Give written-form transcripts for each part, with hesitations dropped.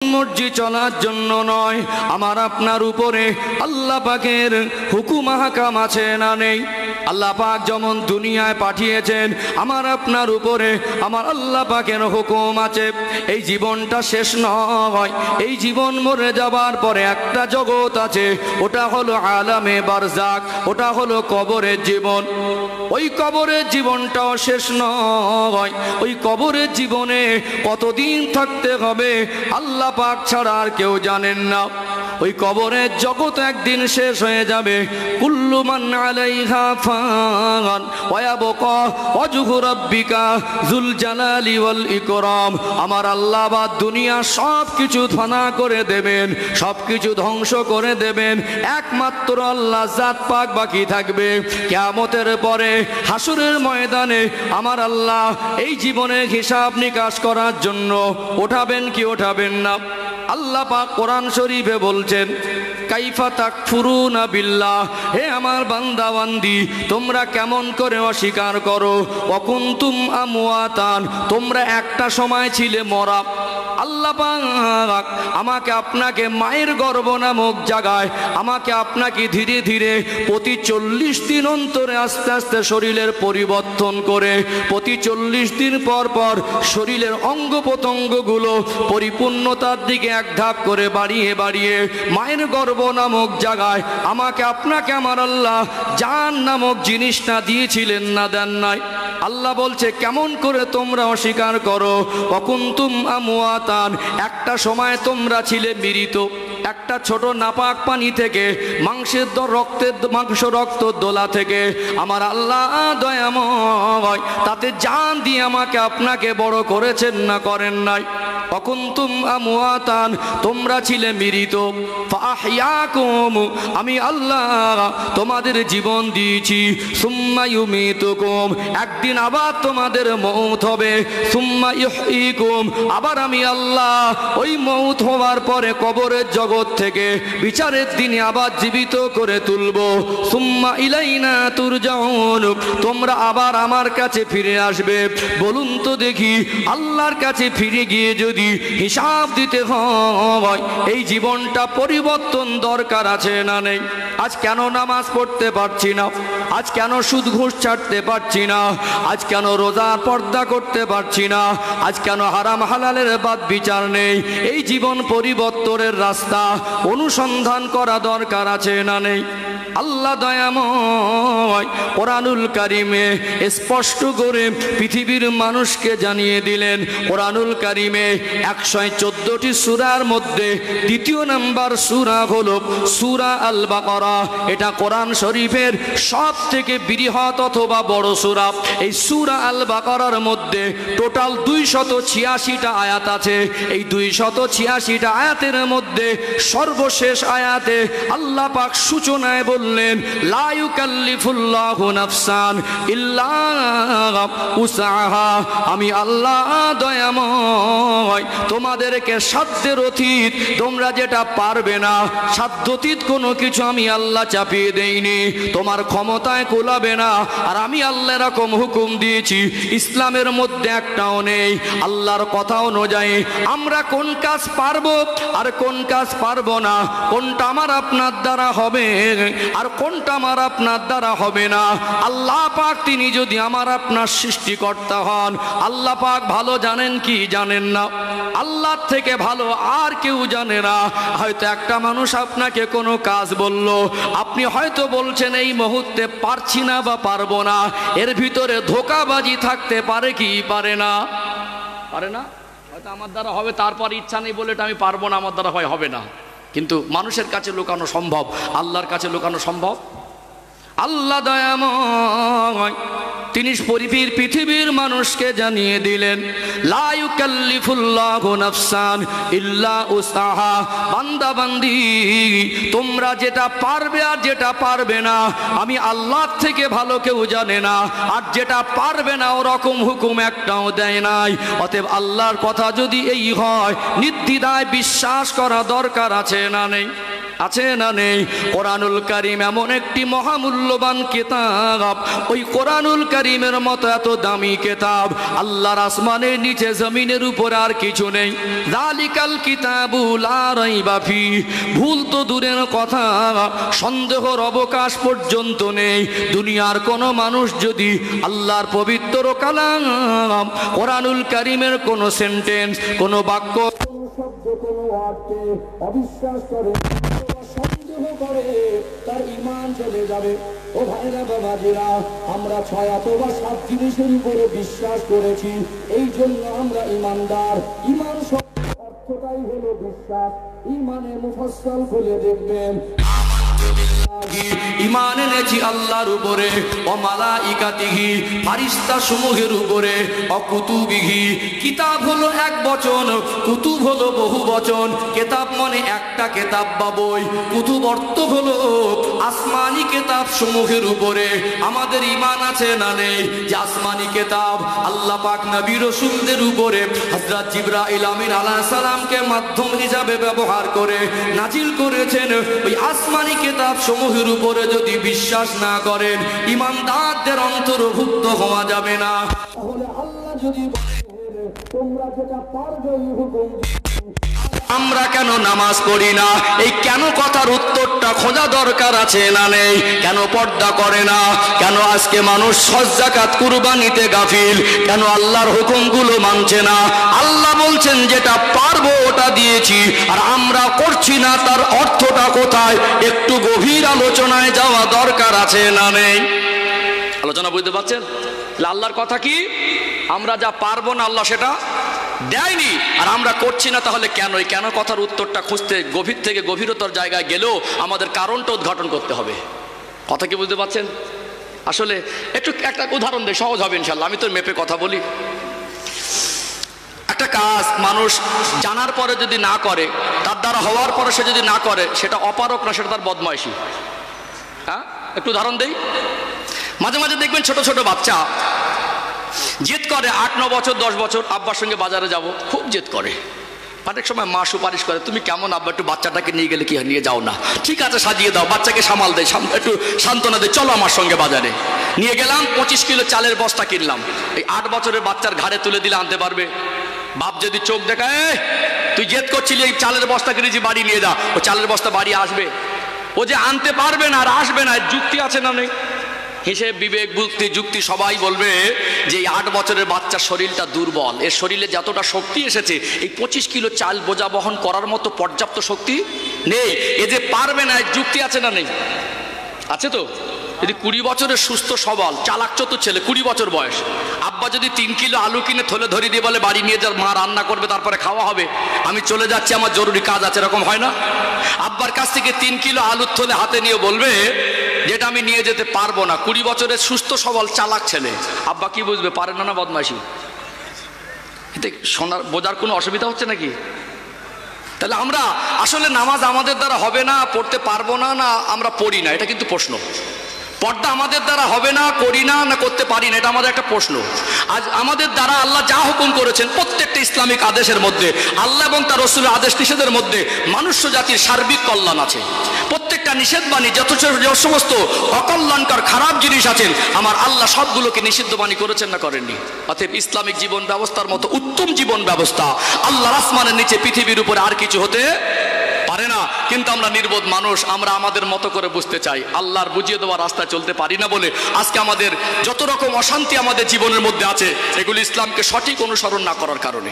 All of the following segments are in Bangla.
মর্জি চলার জন্য নয়, আমার আপনার উপরে আল্লাহ পাকের হুকুম হাকাম আছে না নেই? আল্লাহ পাক যেমন দুনিয়ায় পাঠিয়েছেন, আমার আপনার উপরে আমার আল্লাহ পাকের হুকুম আছে। এই জীবনটা শেষ নয়, এই জীবন মরে যাবার পরে একটা জগৎ আছে, ওটা হলো আলামে বারজাক, ওটা হলো কবরের জীবন। ওই কবরের জীবনটাও শেষ নয়। ওই কবরের জীবনে কতদিন থাকতে হবে আল্লাহ পাক ছাড়া আর কেউ জানেন না। ওই কবরের জগৎ একদিন শেষ হয়ে যাবে। কুল্লু মান আলাইহা ফান ওয়া ইয়াবকা ওয়াজহু রাব্বিকা যুল জালালি ওয়াল ইকরাম। আমার আল্লাহ বা দুনিয়া সব কিছু ফানা করে দেবেন, সব কিছু ধ্বংস করে দেবেন, একমাত্র আল্লাহ জাত পাক বাকি থাকবে। কিয়ামতের পরে হাসরের ময়দানে আমার আল্লাহ এই জীবনের হিসাব নিকাশ করার জন্য ওঠাবেন কি ওঠাবেন না? আল্লাহ পাক কোরআন শরীফে বলছেন, কাইফা তাকফুরুনা বিল্লাহ, হে আমার বান্দা বান্দি, তোমরা কেমন করে অস্বীকার করো। ওয়া কুনতুম আমওয়াতান, তোমরা একটা সময় ছিলে মরা। আল্লাহ পাক আমাকে আপনাকে মায়ের গর্ভ নামক জায়গায় আমাকে আপনাকে ধীরে ধীরে প্রতি 40 দিন অন্তরে আস্তে আস্তে শরীরের পরিবর্তন করে, প্রতি 40 দিন পর পর শরীরের অঙ্গ প্রত্যঙ্গগুলো পরিপূর্ণতার দিকে এক ধাপ করে বাড়িয়ে বাড়িয়ে মায়ের গর্ভ নামক জায়গায় আমাকে আপনাকে আমার আল্লাহ জান নামক জিনিসটা দিয়েছিলেন না দেন নাই? আল্লাহ বলছে কেমন করে তোমরা অস্বীকার করো। ওয়া কুনতুম আমওয়াতান, একটা সময় তোমরা ছিলে মৃত। একটা ছোট নাপাক পানি থেকে, মাংস রক্ত দোলা থেকে আমার আল্লাহ দয়াময় তাতে জান দিয়ে আমাকে আপনাকে বড় করেছেন না করেন নাই? ওয়া কুনতুম আমওয়াতান, তোমরা ছিলে মৃত। ফাআহইয়াকুম, আমি আল্লাহ তোমাদের জীবন দিয়েছি। সুম্মা ইউমিতুকুম, একদিন আবার তোমাদের মওত হবে। সুম্মা ইহয়িকুম, আবার আমি আল্লাহ ওই মওত হওয়ার পরে কবরের জগৎ থেকে বিচারের দিনে আবার জীবিত করে তুলব। সুম্মা ইলাইনা তুরজাউন, তোমরা আবার আমার কাছে ফিরে আসবে। বলুন তো দেখি, আল্লাহর কাছে ফিরে গিয়ে যদি হিসাব দিতে হয়, এই জীবনটা পরিবর্তন দরকার আছে না নেই? আজ কেন নামাজ পড়তে পারছি না? আজ কেন সুদ ঘুষ ছাড়তে পারছি না? আজ কেন রোজার পর্দা করতে পারছি না? আজ কেন হারাম হালালের বাদ বিচার নেই? এই জীবন পরিবর্তনের রাস্তা অনুসন্ধান করা দরকার আছে না নেই? আল্লাহ দয়াময় কোরআনুল কারিমে স্পষ্ট করে পৃথিবীর মানুষকে জানিয়ে দিলেন। কোরআনুল কারিমে 114টি সূরার মধ্যে দ্বিতীয় নাম্বার সূরা হলো সূরা আল বাকারা। এটা কোরআন শরীফের সব থেকে বৃহৎ অথবা বড় সূরা। এই সূরা আল বাকারার মধ্যে টোটাল 286টা আয়াত আছে। এই 286টা আয়াতের মধ্যে সর্বশেষ আয়াতে আল্লাহ পাক সূচনায় বললেন, লা ইউকাল্লিফুল্লাহু নাফসান ইল্লা উসআহা। আমি আল্লাহ দয়াময় তোমাদেরকে সাধ্যের অতীত তোমরা যেটা পারবে না, সাধ্যতীত কোনো কিছু আমি আল্লাহ চাপিয়ে দেইনি। তোমার ক্ষমতায় কোলাবে না, আর আমি আল্লাহ এরকম হুকুম দিয়েছি। ইসলামের মধ্যে একটাও নেই আল্লাহর কথা অনুযায়ী আমরা কোন কাজ পারবো আর কোন কাজ পারবো না, কোনটা আমার আপনার দ্বারা হবে আর কোনটা আমার আপনার দ্বারা হবে না। আল্লাহ পাক তিনি যদি আমার আপনার সৃষ্টিকর্তা হন, আল্লাহ পাক ভালো জানেন কি জানেন না? আল্লাহর থেকে ভালো আর কেউ জানে না। হয়তো একটা মানুষ আপনাকে কোনো কাজ বলল, আপনি হয়তো বলছেন এই মুহূর্তে পারছি না বা পারবো না। এর ভিতরে ধোঁকাবাজি থাকতে পারে কি পারে না? পারে না? হয়তো আমার দ্বারা হবে, তারপর ইচ্ছা নেই বলে এটা আমি পারবো না, আমার দ্বারা হবে না। কিন্তু মানুষের কাছে লুকানো সম্ভব, আল্লাহর কাছে লুকানো সম্ভব? আল্লাহ দয়াময় তিনি পৃথিবীর মানুষকে জানিয়ে দিলেন, লা ইউকাল্লিফুল্লাহু নাফসান ইল্লা উসআহা। বান্দা বান্দি, তোমরা যেটা পারবে আর যেটা পারবে না আমি আল্লাহর থেকে ভালো কেউ জানে না। আর যেটা পারবে না ওরকম হুকুম একটাও দেয় নাই। অতএব আল্লাহর কথা যদি এই হয়, নির্দ্বিধায় বিশ্বাস করা দরকার আছে না নেই? আছে না নেই? কোরআনুল কারীম এমন একটি মহামূল্যবান কিতাব, ওই কোরআনুল কারীমের মতো এত দামি কিতাব আল্লাহর আসমানের নিচে জমিনের উপর আর কিছু নেই। যালিকাল কিতাবু লা রাইবা ফি, ভুল তো দূরের কথা, সন্দেহর অবকাশ পর্যন্ত নেই। দুনিয়ার কোন মানুষ যদি আল্লাহর পবিত্র কালাম কোরআনুল কারীমের কোন সেন্টেন্স, কোন বাক্য, কোন শব্দ, কোন অর্থে অবিশ্বাস করে, সন্দেহ করে, তার ঈমান চলে যাবে। ও ভাইরা বাবাজিরা, আমরা 6 অথবা 7 জিনিসের উপরে বিশ্বাস করেছি, এই জন্য আমরা ঈমানদার। ঈমান শব্দের অর্থটাই হলো বিশ্বাস। ঈমানে মুফাসসাল খুলে দেখবেন, ঈমান এনেছি আল্লাহর উপরে, ও মালাইকাতিহি, ফারিস্তা সমূহের উপরে, ও কুতুবিহি। কিতাব হলো এক বচন, কুতুব হলো বহু বচন। কিতাব মানে একটা কিতাব বা বই, কুতুব অর্থ হলো আসমানি কিতাব সমূহের উপরে আমাদের ঈমান আছে না নেই? যে আসমানি কিতাব আল্লাহ পাক নবী রাসূলদের উপরে হযরত জিবরাইল আমিন আলাইহিস সালামকে মাধ্যম হিসাবে ব্যবহার করে নাজিল করেছেন। ওই আসমানি কিতাব সমূহের উপরে যদি বিশ্বাস না করেন, ঈমানদারদের অন্তর্ভুক্ত হওয়া যাবে না। তাহলে আল্লাহ যদি বলেন তোমরা যেটা পারবে হুকুম, আমরা কেন নামাজ পড়ি না? এই কেন কথার উত্তরটা খোঁজা দরকার আছে না নেই? কেন পর্দা করে না? কেন আজকে মানুষ হজ যাকাত কুরবানিতে গাফিল? কেন আল্লাহর হুকুমগুলো মানছে না? আল্লাহ বলছেন যেটা পারবো ওটা দিয়েছি, আর আমরা করছি না, তার অর্থটা কোথায়? একটু গভীর আলোচনায় যাওয়া দরকার আছে না নেই? আলোচনা বুঝতে পারছেন? আল্লাহর কথা কি? আমরা যা পারবো না আল্লাহ সেটা দেয়নি, আর আমরা করছি না। তাহলে কেন? এই কেন কথার উত্তরটা খুঁজতে গভীর থেকে গভীরতর জায়গায় গেলেও আমাদের কারণটা উদ্ঘাটন করতে হবে। কথা কি বুঝতে পারছেন? আসলে একটু একটা উদাহরণ দেয়, সহজ হবে ইনশাল্লাহ। আমি তো মেপে কথা বলি। একটা কাজ মানুষ জানার পরে যদি না করে, তার দ্বারা হওয়ার পরে সে যদি না করে, সেটা অপারক না, সেটা তার বদমাইশি। হ্যাঁ, একটু উদাহরণ দেই। মাঝে মাঝে দেখবেন ছোট ছোট বাচ্চা জেদ করে, 8-9 বছর 10 বছর, আব্বার সঙ্গে বাজারে যাব, খুব জেদ করে। অনেক সময় মা সুপারিশ করে, তুমি কেমন আব্বা, একটু বাচ্চাটাকে নিয়ে গেলে কি হয়, নিয়ে যাও না? ঠিক আছে, সাজিয়ে দাও, বাচ্চাকে সামাল দেয়, একটু সান্ত্বনা দেয়, চলো আমার সঙ্গে বাজারে। নিয়ে গেলাম, 25 কিলো চালের বস্তা কিনলাম। এই 8 বছরের বাচ্চার ঘাড়ে তুলে দিলে আনতে পারবে? বাপ যদি চোখ দেখায়, তুই জেদ করছিলি, এই চালের বস্তা কিনেছি, বাড়ি নিয়ে যা, ও চালের বস্তা বাড়ি আসবে? ও যে আনতে পারবে না আর আসবে না, যুক্তি আছে না নেই? হিসেব, বিবেক, বুদ্ধি, যুক্তি সবাই বলবে যে এই 8 বছরের বাচ্চার শরীরটা দুর্বল, এর শরীরে যতটা শক্তি এসেছে এই 25 কিলো চাল বোঝা বহন করার মতো পর্যাপ্ত শক্তি নেই, এ যে পারবে না, যুক্তি আছে না নেই? আছে তো? যদি 20 বছরের সুস্থ সবল চালাক চতুর ছেলে, 20 বছর বয়স, আব্বা যদি 3 কিলো আলু কিনে থলে ধরে দিয়ে বলে বাড়ি নিয়ে যার, মা রান্না করবে, তারপরে খাওয়া হবে, আমি চলে যাচ্ছি, আমার জরুরি কাজ আছে, এরকম হয় না? আব্বার কাছ থেকে 3 কিলো আলুর থলে হাতে নিয়ে বলবে যেটা আমি নিয়ে যেতে পারবো না। 20 বছরের সুস্থ সবল চালাক ছেলে, আব্বা কি বুঝবে? পারে না, না বদমাইশি? এতে শোনার বোঝার কোনো অসুবিধা হচ্ছে নাকি? তাহলে আমরা আসলে নামাজ আমাদের দ্বারা হবে না, পড়তে পারবো না, না আমরা পড়ি না, এটা কিন্তু প্রশ্ন। পর্দা আমাদের দ্বারা হবে না, করি না, না করতে পারি না, এটা আমাদের একটা প্রশ্ন। আজ আমাদের দ্বারা আল্লাহ যা হুকুম করেছেন প্রত্যেকটা ইসলামিক আদেশের মধ্যে, আল্লাহ এবং তার রাসূলের আদেশ নিষেধের মধ্যে মনুষ্য জাতির সার্বিক কল্যাণ আছে। প্রত্যেকটা নিষেধ বাণী, যত সমস্ত অকল্যাণকর খারাপ জিনিস আছেন, আমার আল্লাহ সবগুলোকে নিষিদ্ধ বাণী করেছেন না করেননি? অতএব ইসলামিক জীবন ব্যবস্থার মতো উত্তম জীবন ব্যবস্থা আল্লাহর আসমানের নিচে পৃথিবীর উপরে আর কিছু হতে পারে না। কিন্তু আমরা নির্বোধ মানুষ, আমরা আমাদের মতো করে বুঝতে চাই, আল্লাহর বুঝিয়ে দেওয়া রাস্তায় চলতে পারি না বলে আজকে আমাদের যত রকম অশান্তি আমাদের জীবনের মধ্যে আছে, এগুলি ইসলামকে সঠিক অনুসরণ না করার কারণে।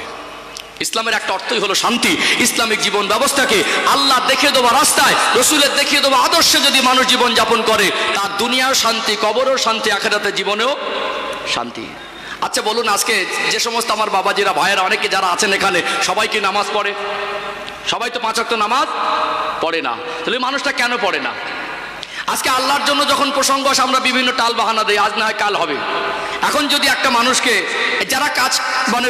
ইসলামের একটা অর্থই হলো শান্তি। ইসলামিক জীবন ব্যবস্থাকে আল্লাহ দেখিয়ে দেওয়া রাস্তায়, রসুলের দেখিয়ে দেওয়া আদর্শে যদি মানুষ জীবন যাপন করে, তার দুনিয়াও শান্তি, কবরও শান্তি, আখিরাতের জীবনেও শান্তি। আচ্ছা বলুন, আজকে যে সমস্ত আমার বাবাজিরা, ভাইয়েরা, অনেকে যারা আছেন এখানে, সবাই কি নামাজ পড়ে? সবাই তো 5 ওয়াক্ত নামাজ পড়ে না। তাহলে মানুষটা কেন পড়ে না? আজকে আল্লাহর জন্য যখন প্রসঙ্গ আসে, আমরা বিভিন্ন টাল বাহানা দেই, আজ না হয় কাল হবে। এখন যদি একটা মানুষকে, যারা কাজ মানে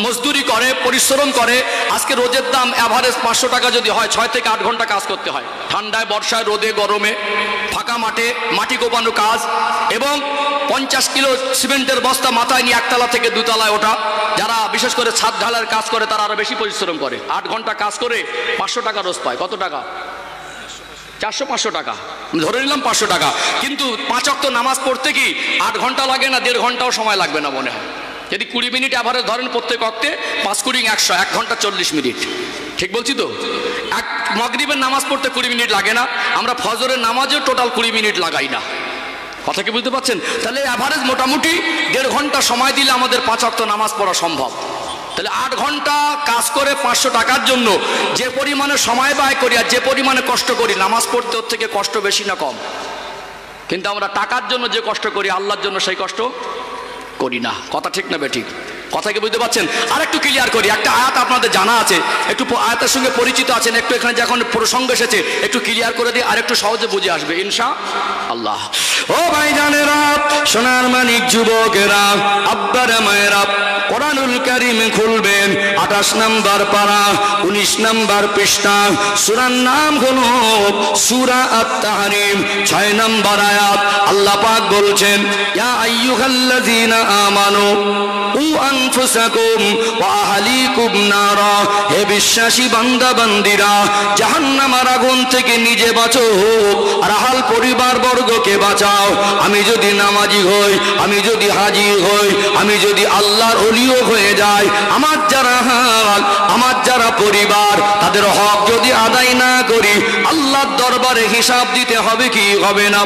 মজদুরি করে, পরিশ্রম করে, আজকে রোজের দাম অ্যাভারেজ 500 টাকা যদি হয়, 6 থেকে 8 ঘন্টা কাজ করতে হয়, ঠান্ডায়, বর্ষায়, রোদে, গরমে, ফাঁকা মাঠে মাটি কোপানো কাজ, এবং 50 কিলো সিমেন্টের বস্তা মাথায় নিয়ে একতলা থেকে 2 তলায় ওঠা। যারা বিশেষ করে ছাদ ঢালার কাজ করে তারা আরো বেশি পরিশ্রম করে, 8 ঘন্টা কাজ করে 500 টাকা রোজ পায়। কত টাকা? 400-500 টাকা ধরে নিলাম, 500 টাকা। কিন্তু 5 ওয়াক্ত নামাজ পড়তে কি 8 ঘন্টা লাগে না? 1.5 ঘন্টাও সময় লাগবে না মনে হয়। যদি 20 মিনিট অ্যাভারেজ ধরেন প্রত্যেক ওয়াক্তে, 5 × 100, 1 ঘন্টা 40 মিনিট। ঠিক বলছি তো? এক মাগরিবের নামাজ পড়তে 20 মিনিট লাগে না, আমরা ফজরের নামাজেও টোটাল 20 মিনিট লাগাই না। কথা কি বুঝতে পারছেন? তাহলে অ্যাভারেজ মোটামুটি 1.5 ঘন্টা সময় দিলে আমাদের 5 ওয়াক্ত নামাজ পড়া সম্ভব। তাহলে 8 ঘন্টা কাজ করে 500 টাকার জন্য যে পরিমাণে সময় ব্যয় করি আর যে পরিমাণে কষ্ট করি, নামাজ পড়তে ওর থেকে কষ্ট বেশি না কম? কিন্তু আমরা টাকার জন্য যে কষ্ট করি, আল্লাহর জন্য সেই কষ্ট করি না। কথা ঠিক না বেঠিক? কথা কি বুঝতে পারছেন? আর একটু ক্লিয়ার করি, একটা আয়াত আপনাদের জানা আছে, একটু আয়াতের সঙ্গে পরিচিত আছেন, একটু এখানে যখন প্রসঙ্গ এসেছে একটু ক্লিয়ার করে দিই, আর একটু সহজে বুঝে আসবে ইনশাআল্লাহ। ও ভাইজানেরা, সোনার মানিক যুবকেরা, আব্বারা মায়েরা, কোরআনুল কারীম খুলবেন 28 নম্বর পারা 19 নম্বর পৃষ্ঠা। সূরার নাম হলো সূরা আত-তাহরীম, 6 নম্বর আয়াত। আল্লাহ পাক বলছেন, ইয়া আইয়ুহাল্লাযীনা আমানু উ আনফুসাকুম ওয়া আহলিকুম নারা, হে বিশ্বাসী বান্দা বান্দীরা, জাহান্নামের আগুন থেকে নিজে বাঁচো আর আহল পরিবার বর্গকে বাঁচাও। আমি যদি নামাজি হই, আমি যদি হাজি হই, আমি যদি আল্লাহর ওলিও হয়ে যাই, আমার যারা হাল, আমার যারা পরিবার, তাদের হক যদি আদায় না করি, আল্লাহর দরবারে হিসাব দিতে হবে কি হবে না?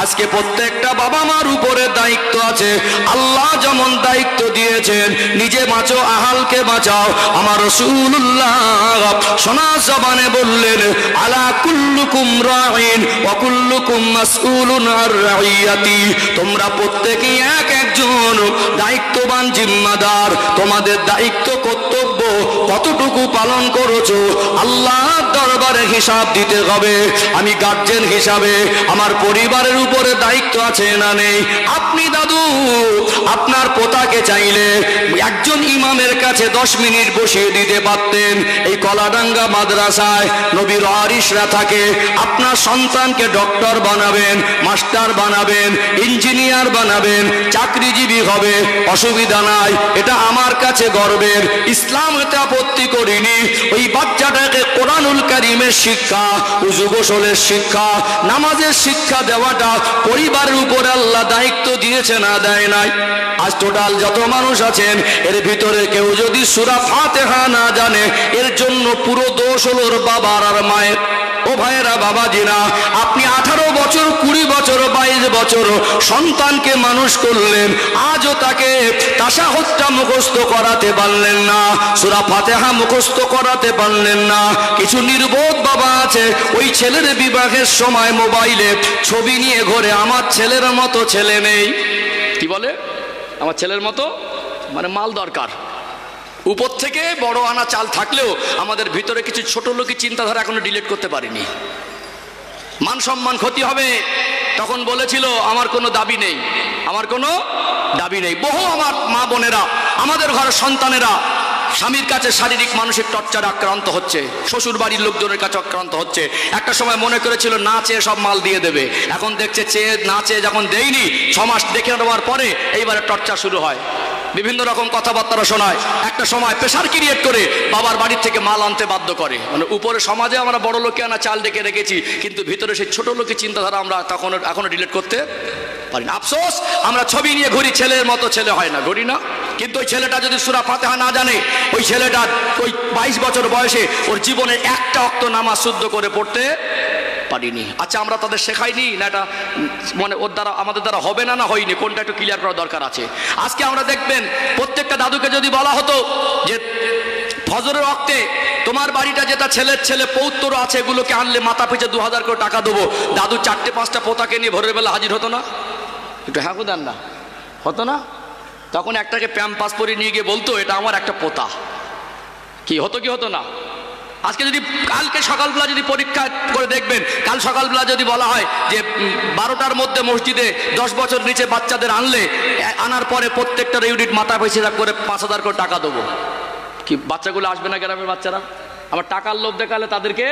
আজকে প্রত্যেকটা বাবা মার উপরে দায়িত্ব আছে। আল্লাহ যেমন দায়িত্ব দিয়েছেন, নিজে বাঁচো, আহালকে বাঁচাও। আমার রাসূলুল্লাহ সোনা জবানে বললেন, আলা কুল্লুকুম রাঈন ওয়া কুল্লুকুম মাসউলুন আর রাইয়াতি। তোমরা প্রত্যেকেই এক একজন দায়িত্ববান জিম্মাদার। তোমাদের দায়িত্ব কর্তব্য কতটুকু পালন করেছো, আল্লাহর দরবারে হিসাব দিতে হবে। আমি গার্জেন হিসাবে আমার পরিবারের উপরে দায়িত্ব আছে না নেই? আপনি দাদু আপনার পোতাকে চাইলে একজন ইমামের কাছে 10 মিনিট বসিয়ে দিতে পারতেন। এই কলাডাঙ্গা মাদ্রাসায় নবীর ওয়ারিসরা থাকে। আপনার সন্তানকে ডক্টর বানাবেন, মাস্টার বানাবেন, ইঞ্জিনিয়ার বানাবেন, চাকরিজীবী হবে, অসুবিধা নাই, এটা আমার কাছে গর্বের। ইসলাম এতে আপত্তি করিনি। ওই বাচ্চাটাকে কোরআনুল কারীমের শিক্ষা, উযু গোসলের শিক্ষা, নামাজের শিক্ষা দেওয়াটা পরিবারের উপর আল্লাহ দায়িত্ব দিয়েছে না দেয় নাই? আজ টোটাল যত মানুষ আছেন, এর ভিতরে কেউ যদি সূরা ফাতিহা না জানে, এর জন্য পুরো দোষ হলো ওর বাবার আর মায়ের। ও ভাইয়েরা, বাবাজিরা, আপনি 18 বছর, 20 বছর, 22 বছর সন্তানকে মানুষ করলেন, আজও তাকে তাশাহুদটা মুখস্থ করাতে পারলেন না, সূরা ফাতিহা মুখস্থ করাতে পারলেন না। কিছু নির্বোধ বাবা আছে, ওই ছেলের বিবাহের সময় মোবাইলে ছবি নিয়ে ঘরে, আমার ছেলের মতো ছেলে নেই। কি বলে? আমার ছেলের মতো, মানে মাল দরকার। উপর থেকে বড় আনা চাল থাকলেও আমাদের ভিতরে কিছু ছোট লোকের চিন্তাধারা এখনো ডিলিট করতে পারিনি। মান সম্মান ক্ষতি হবে। তখন বলেছিল আমার কোনো দাবি নেই, আমার কোনো দাবি নেই। বহু আমার মা বোনেরা, আমাদের ঘরের সন্তানেরা স্বামীর কাছে শারীরিক মানসিক টর্চারে আক্রান্ত হচ্ছে, শ্বশুর বাড়ির লোকজনের কাছে আক্রান্ত হচ্ছে। একটা সময় মনে করেছিল না চেয়ে সব মাল দিয়ে দেবে, এখন দেখছে চেয়ে না চেয়ে যখন দেয়নি, 6 মাস দেখে নেওয়ার পরে এইবারে টর্চার শুরু হয়, বিভিন্ন রকম কথাবার্তা শোনায়। একটা সময় প্রেশার ক্রিয়েট করে বাবার বাড়ির থেকে মাল আনতে বাধ্য করে। মানে উপরে সমাজে আমরা বড় লোকে আনা চাল ডেকে রেখেছি, কিন্তু ভিতরে সেই ছোট লোকের চিন্তাধারা আমরা তখন এখনো ডিলিট করতে পারি না। আফসোস, আমরা ছবি নিয়ে ঘুরি, ছেলের মতো ছেলে হয় না, ঘুরি না। কিন্তু ওই ছেলেটা যদি সূরা ফাতিহা না জানে, ওই ছেলেটা ওই 22 বছর বয়সে ওর জীবনে একটা ওয়াক্ত নামাজ শুদ্ধ করে পড়তে পারিনি। আচ্ছা, আমরা তাদের শেখাইনি না? এটা মানে ওর দ্বারা, আমাদের দ্বারা হবে না, না হয়নি, কোনটা একটু ক্লিয়ার করা দরকার আছে। আজকে আমরা দেখবেন প্রত্যেকটা দাদুকে যদি বলা হতো যে ফজরের ওয়াক্তে তোমার বাড়িটা যেটা ছেলের ছেলে পৌত্র আছে, এগুলোকে আনলে মাথা পিছু 2000 করে টাকা দেবো, দাদু 4-5টা পোতাকে নিয়ে ভোরের বেলা হাজির হতো না? একটু হ্যাঁ দেন না, হতো না? তখন একটাকে প্যাম্পাস পরে নিয়ে গিয়ে বলতো এটা আমার একটা পোতা। কি হতো কি হতো না? আজকে যদি কালকে সকালবেলা যদি পরীক্ষা করে দেখবেন, কাল সকালবেলা যদি বলা হয় যে 12টার মধ্যে মসজিদে 10 বছর নিচে বাচ্চাদের আনলে, আনার পরে প্রত্যেকটার ইউনিট মাথা পয়সা করে 5000 করে টাকা দেবো, কি বাচ্চাগুলো আসবে না? গ্রামের বাচ্চারা আমার টাকার লোভ দেখালে তাদেরকে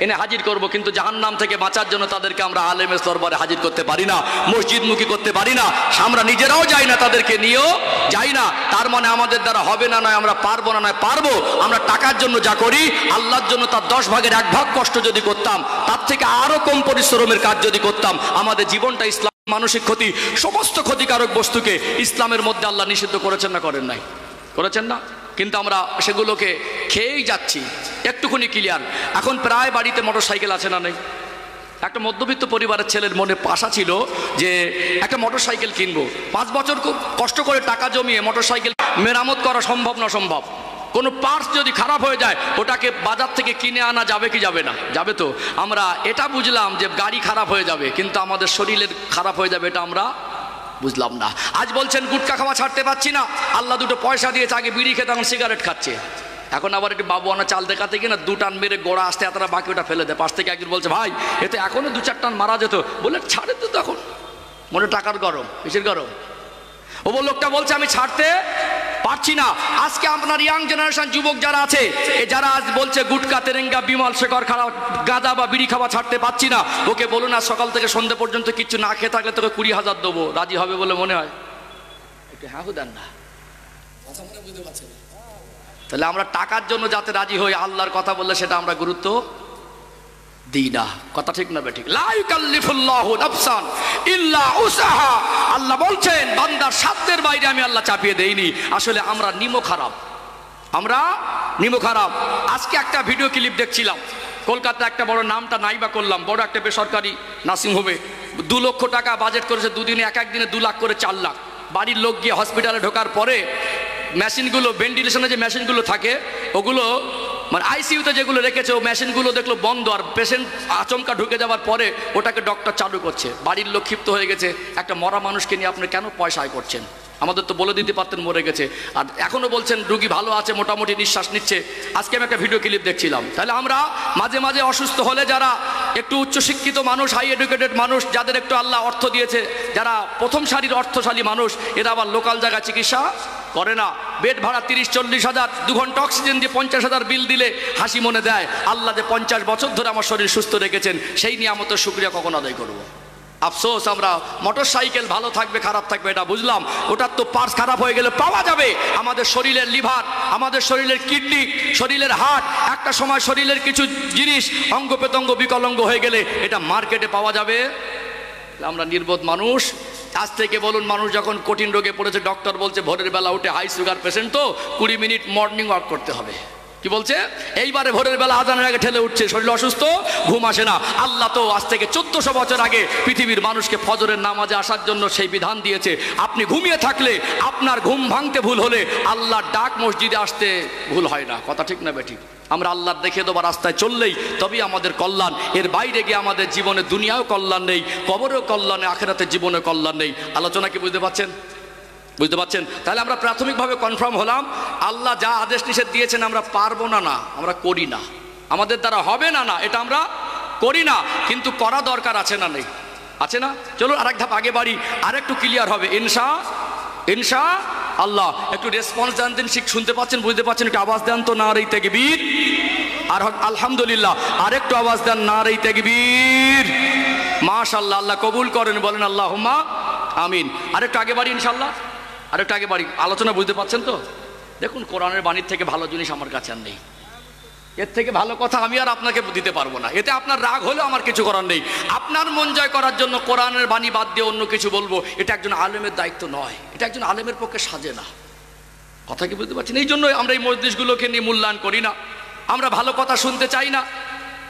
এনে হাজির করব, কিন্তু জাহান্নাম থেকে বাঁচার জন্য তাদেরকে আমরা আলেমের দরবারে হাজির করতে পারি না, মসজিদমুখী করতে পারি না, আমরা নিজেরাও যাই না, তাদেরকে নিয়েও যাই না। তার মানে আমাদের দ্বারা হবে না নয়, আমরা পারবো না নয় পারবো। আমরা টাকার জন্য যা করি, আল্লাহর জন্য তার 10 ভাগের 1 ভাগ কষ্ট যদি করতাম, তার থেকে আরো কম পরিশ্রমের কাজ যদি করতাম, আমাদের জীবনটা ইসলাম মানসিক ক্ষতি, সমস্ত ক্ষতিকারক বস্তুকে ইসলামের মধ্যে আল্লাহ নিষিদ্ধ করেছেন না করেন নাই? করেছেন না? কিন্তু আমরা সেগুলোকে খেয়েই যাচ্ছি। একটুখানি ক্লিয়ার, এখন প্রায় বাড়িতে মোটরসাইকেল আছে না নেই? একটা মধ্যবিত্ত পরিবারের ছেলের মনে আশা ছিল যে একটা মোটরসাইকেল কিনবো। 5 বছর খুব কষ্ট করে টাকা জমিয়ে মোটরসাইকেল মেরামত করা সম্ভব না সম্ভব? কোনো পার্টস যদি খারাপ হয়ে যায়, ওটাকে বাজার থেকে কিনে আনা যাবে কি যাবে না? যাবে তো। আমরা এটা বুঝলাম যে গাড়ি খারাপ হয়ে যাবে, কিন্তু আমাদের শরীরের খারাপ হয়ে যাবে এটা আমরা বুঝলাম না। আজ বলছেন গুটকা খাওয়া ছাড়তে পারছি না, আল্লাহ 2 পয়সা দিয়েছে, আগে বিড়ি খেতে এখন সিগারেট খাচ্ছে। এখন আবার একটু বাবু আনা চাল দেখাতে গিয়ে না 2 টান মেরে গোড়া আসতে এতটা বাকি ওটা ফেলে দেয়। পাশ থেকে একজন বলছে ভাই এতে এখনো 2-4 টান মারা যেত। বলে ছাড়ে তো তখন মনে টাকার গরম, কিসের গরম? ও লোকটা বলছে আমি ছাড়তে পারছি না। আজকে আপনার ইয়াং জেনারেশন যুবক যারা আছে, যারা আজ বলছে গুটকা, তেরেঙ্গা, বিমল, শেখর খাওয়া, গাঁজা বা বিড়ি খাওয়া ছাড়তে পারছি না, ওকে বলুন না সকাল থেকে সন্ধ্যে পর্যন্ত কিছু না খেয়ে থাকলে তোকে 20,000 দেবো, রাজি হবে বলে মনে হয়? একটু হ্যাঁ দেন না, বুঝতে পারছেন? তাহলে আমরা টাকার জন্য যাতে রাজি হই, আল্লাহর কথা বললে সেটা আমরা গুরুত্ব দিই না। কথা ঠিক না বেঠিক? লা ইউকাল্লিফুল্লাহু নাফসান ইল্লা উসাহা। আল্লাহ বলছেন বান্দার সাধ্যের বাইরে আমি আল্লাহ চাপিয়ে দেইনি। আসলে আমরা নিমো খারাপ, আমরা নিমো খারাপ। আজকে একটা ভিডিও ক্লিপ দেখছিলাম, কলকাতা একটা বড় নামটা নাইবা করলাম, বড় একটা বেসরকারি নার্সিংহোমে 2 লক্ষ টাকা বাজেট করেছে, দুদিনে এক দিনে 2 লাখ করে 4 লাখ। বাড়ির লোক গিয়ে হসপিটালে ঢোকার পরে মেশিনগুলো, ভেন্টিলেশনে যে মেশিনগুলো থাকে ওগুলো মানে আইসিইউতে যেগুলো রেখেছে, ও মেশিনগুলো দেখলো বন্ধ, আর পেশেন্ট আচমকা ঢুকে যাওয়ার পরে ওটাকে ডক্টর চালু করছে। বাড়ির লোক ক্ষিপ্ত হয়ে গেছে, একটা মরা মানুষকে নিয়ে আপনি কেন পয়সা আয় করছেন? আমাদের তো বলে দিতে পারতেন মরে গেছে, আর এখনও বলছেন রুগী ভালো আছে, মোটামুটি নিঃশ্বাস নিচ্ছে। আজকে আমি একটা ভিডিও ক্লিপ দেখছিলাম। তাহলে আমরা মাঝে মাঝে অসুস্থ হলে, যারা একটু উচ্চশিক্ষিত মানুষ, হাই এডুকেটেড মানুষ, যাদের একটু আল্লাহ অর্থ দিয়েছে, যারা প্রথম সারির অর্থশালী মানুষ, এরা আবার লোকাল জায়গায় চিকিৎসা করে না। বেড ভাড়া 30-40 হাজার, 2 ঘন্টা অক্সিজেন দিয়ে 50,000 বিল দিলে হাসি মনে দেয়। আল্লাহ যে 50 বছর ধরে আমার শরীর সুস্থ রেখেছেন, সেই নিয়ামতের শুকরিয়া কখন আদায় করব? আফসোস, আমরা মোটর সাইকেল ভালো থাকবে খারাপ থাকবে এটা বুঝলাম, ওটার তো পার্টস খারাপ হয়ে গেলে পাওয়া যাবে। আমাদের শরীরের লিভার, আমাদের শরীরের কিডনি, শরীরের হার্ট, একটা সময় শরীরের কিছু জিনিস অঙ্গ প্রত্যঙ্গ বিকলাঙ্গ হয়ে গেলে এটা মার্কেটে পাওয়া যাবে। আমরা নির্বোধ মানুষ। আজ থেকে বলুন, মানুষ যখন কঠিন রোগে পড়েছে, ডক্টর বলছে ভোরের বেলা উঠে, হাই সুগার পেশেন্ট তো 20 মিনিট মর্নিং ওয়াক করতে হবে। কি বলছে? এইবারে ভোরের বেলা আজানের আগে ঠেলে উঠছে, শরীর অসুস্থ, ঘুম আসে না। আল্লাহ তো আজ থেকে 1400 বছর আগে পৃথিবীর মানুষকে ফজরের নামাজে আসার জন্য সেই বিধান দিয়েছে। আপনি ঘুমিয়ে থাকলে, আপনার ঘুম ভাঙতে ভুল হলে, আল্লাহর ডাক মসজিদে আসতে ভুল হয় না। কথা ঠিক না বেঠিক? আমরা আল্লাহর দেখে দেওয়া রাস্তায় চললেই তবেই আমাদের কল্যাণ। এর বাইরে গিয়ে আমাদের জীবনে দুনিয়াও কল্যাণ নেই, কবরেও কল্যাণ নেই, আখিরাতের জীবনে কল্যাণ নেই। আলোচনা কি বুঝতে পারছেন? বুঝতে পারছেন? তাহলে আমরা প্রাথমিকভাবে কনফার্ম হলাম, আল্লাহ যা আদেশ নিষেধ দিয়েছেন আমরা পারবো না, না আমরা করি না, আমাদের দ্বারা হবে না, না এটা আমরা করি না, কিন্তু করা দরকার আছে না নেই? আছে না? চলো আরেক ধাপ আগে বাড়ি, আরেকটু ক্লিয়ার হবে ইনশা আল্লাহ। একটু রেসপন্স দেন দিন, শুনতে পাচ্ছেন, বুঝতে পাচ্ছেন? একটু আওয়াজ দেন তো, নারে তাকবীর। আর আলহামদুলিল্লাহ, আরেকটু আওয়াজ দেন, নারে তাকবীর। মাশাআল্লাহ, আল্লাহ কবুল করেন, বলেন আল্লাহুম্মা আমিন। আরেকটু আগে বাড়ি ইনশাআল্লাহ, আরেকটু আগে বাড়ি। আলোচনা বুঝতে পাচ্ছেন তো? দেখুন, কোরআনের বাণীর থেকে ভালো জিনিস আমার কাছে আর নেই। এর থেকে ভালো কথা আমি আর আপনাকে দিতে পারবো না। এতে আপনার রাগ হলেও আমার কিছু করার নেই। আপনার মন জয় করার জন্য কোরআনের বাণী বাদ দিয়ে অন্য কিছু বলবো, এটা একজন আলেমের দায়িত্ব নয়, এটা একজন আলেমের পক্ষে সাজে না। কথা কি বুঝতে পারছেন? এই জন্য আমরা এই মজলিসগুলোকে নিয়ে মূল্যায়ন করি না, আমরা ভালো কথা শুনতে চাই না।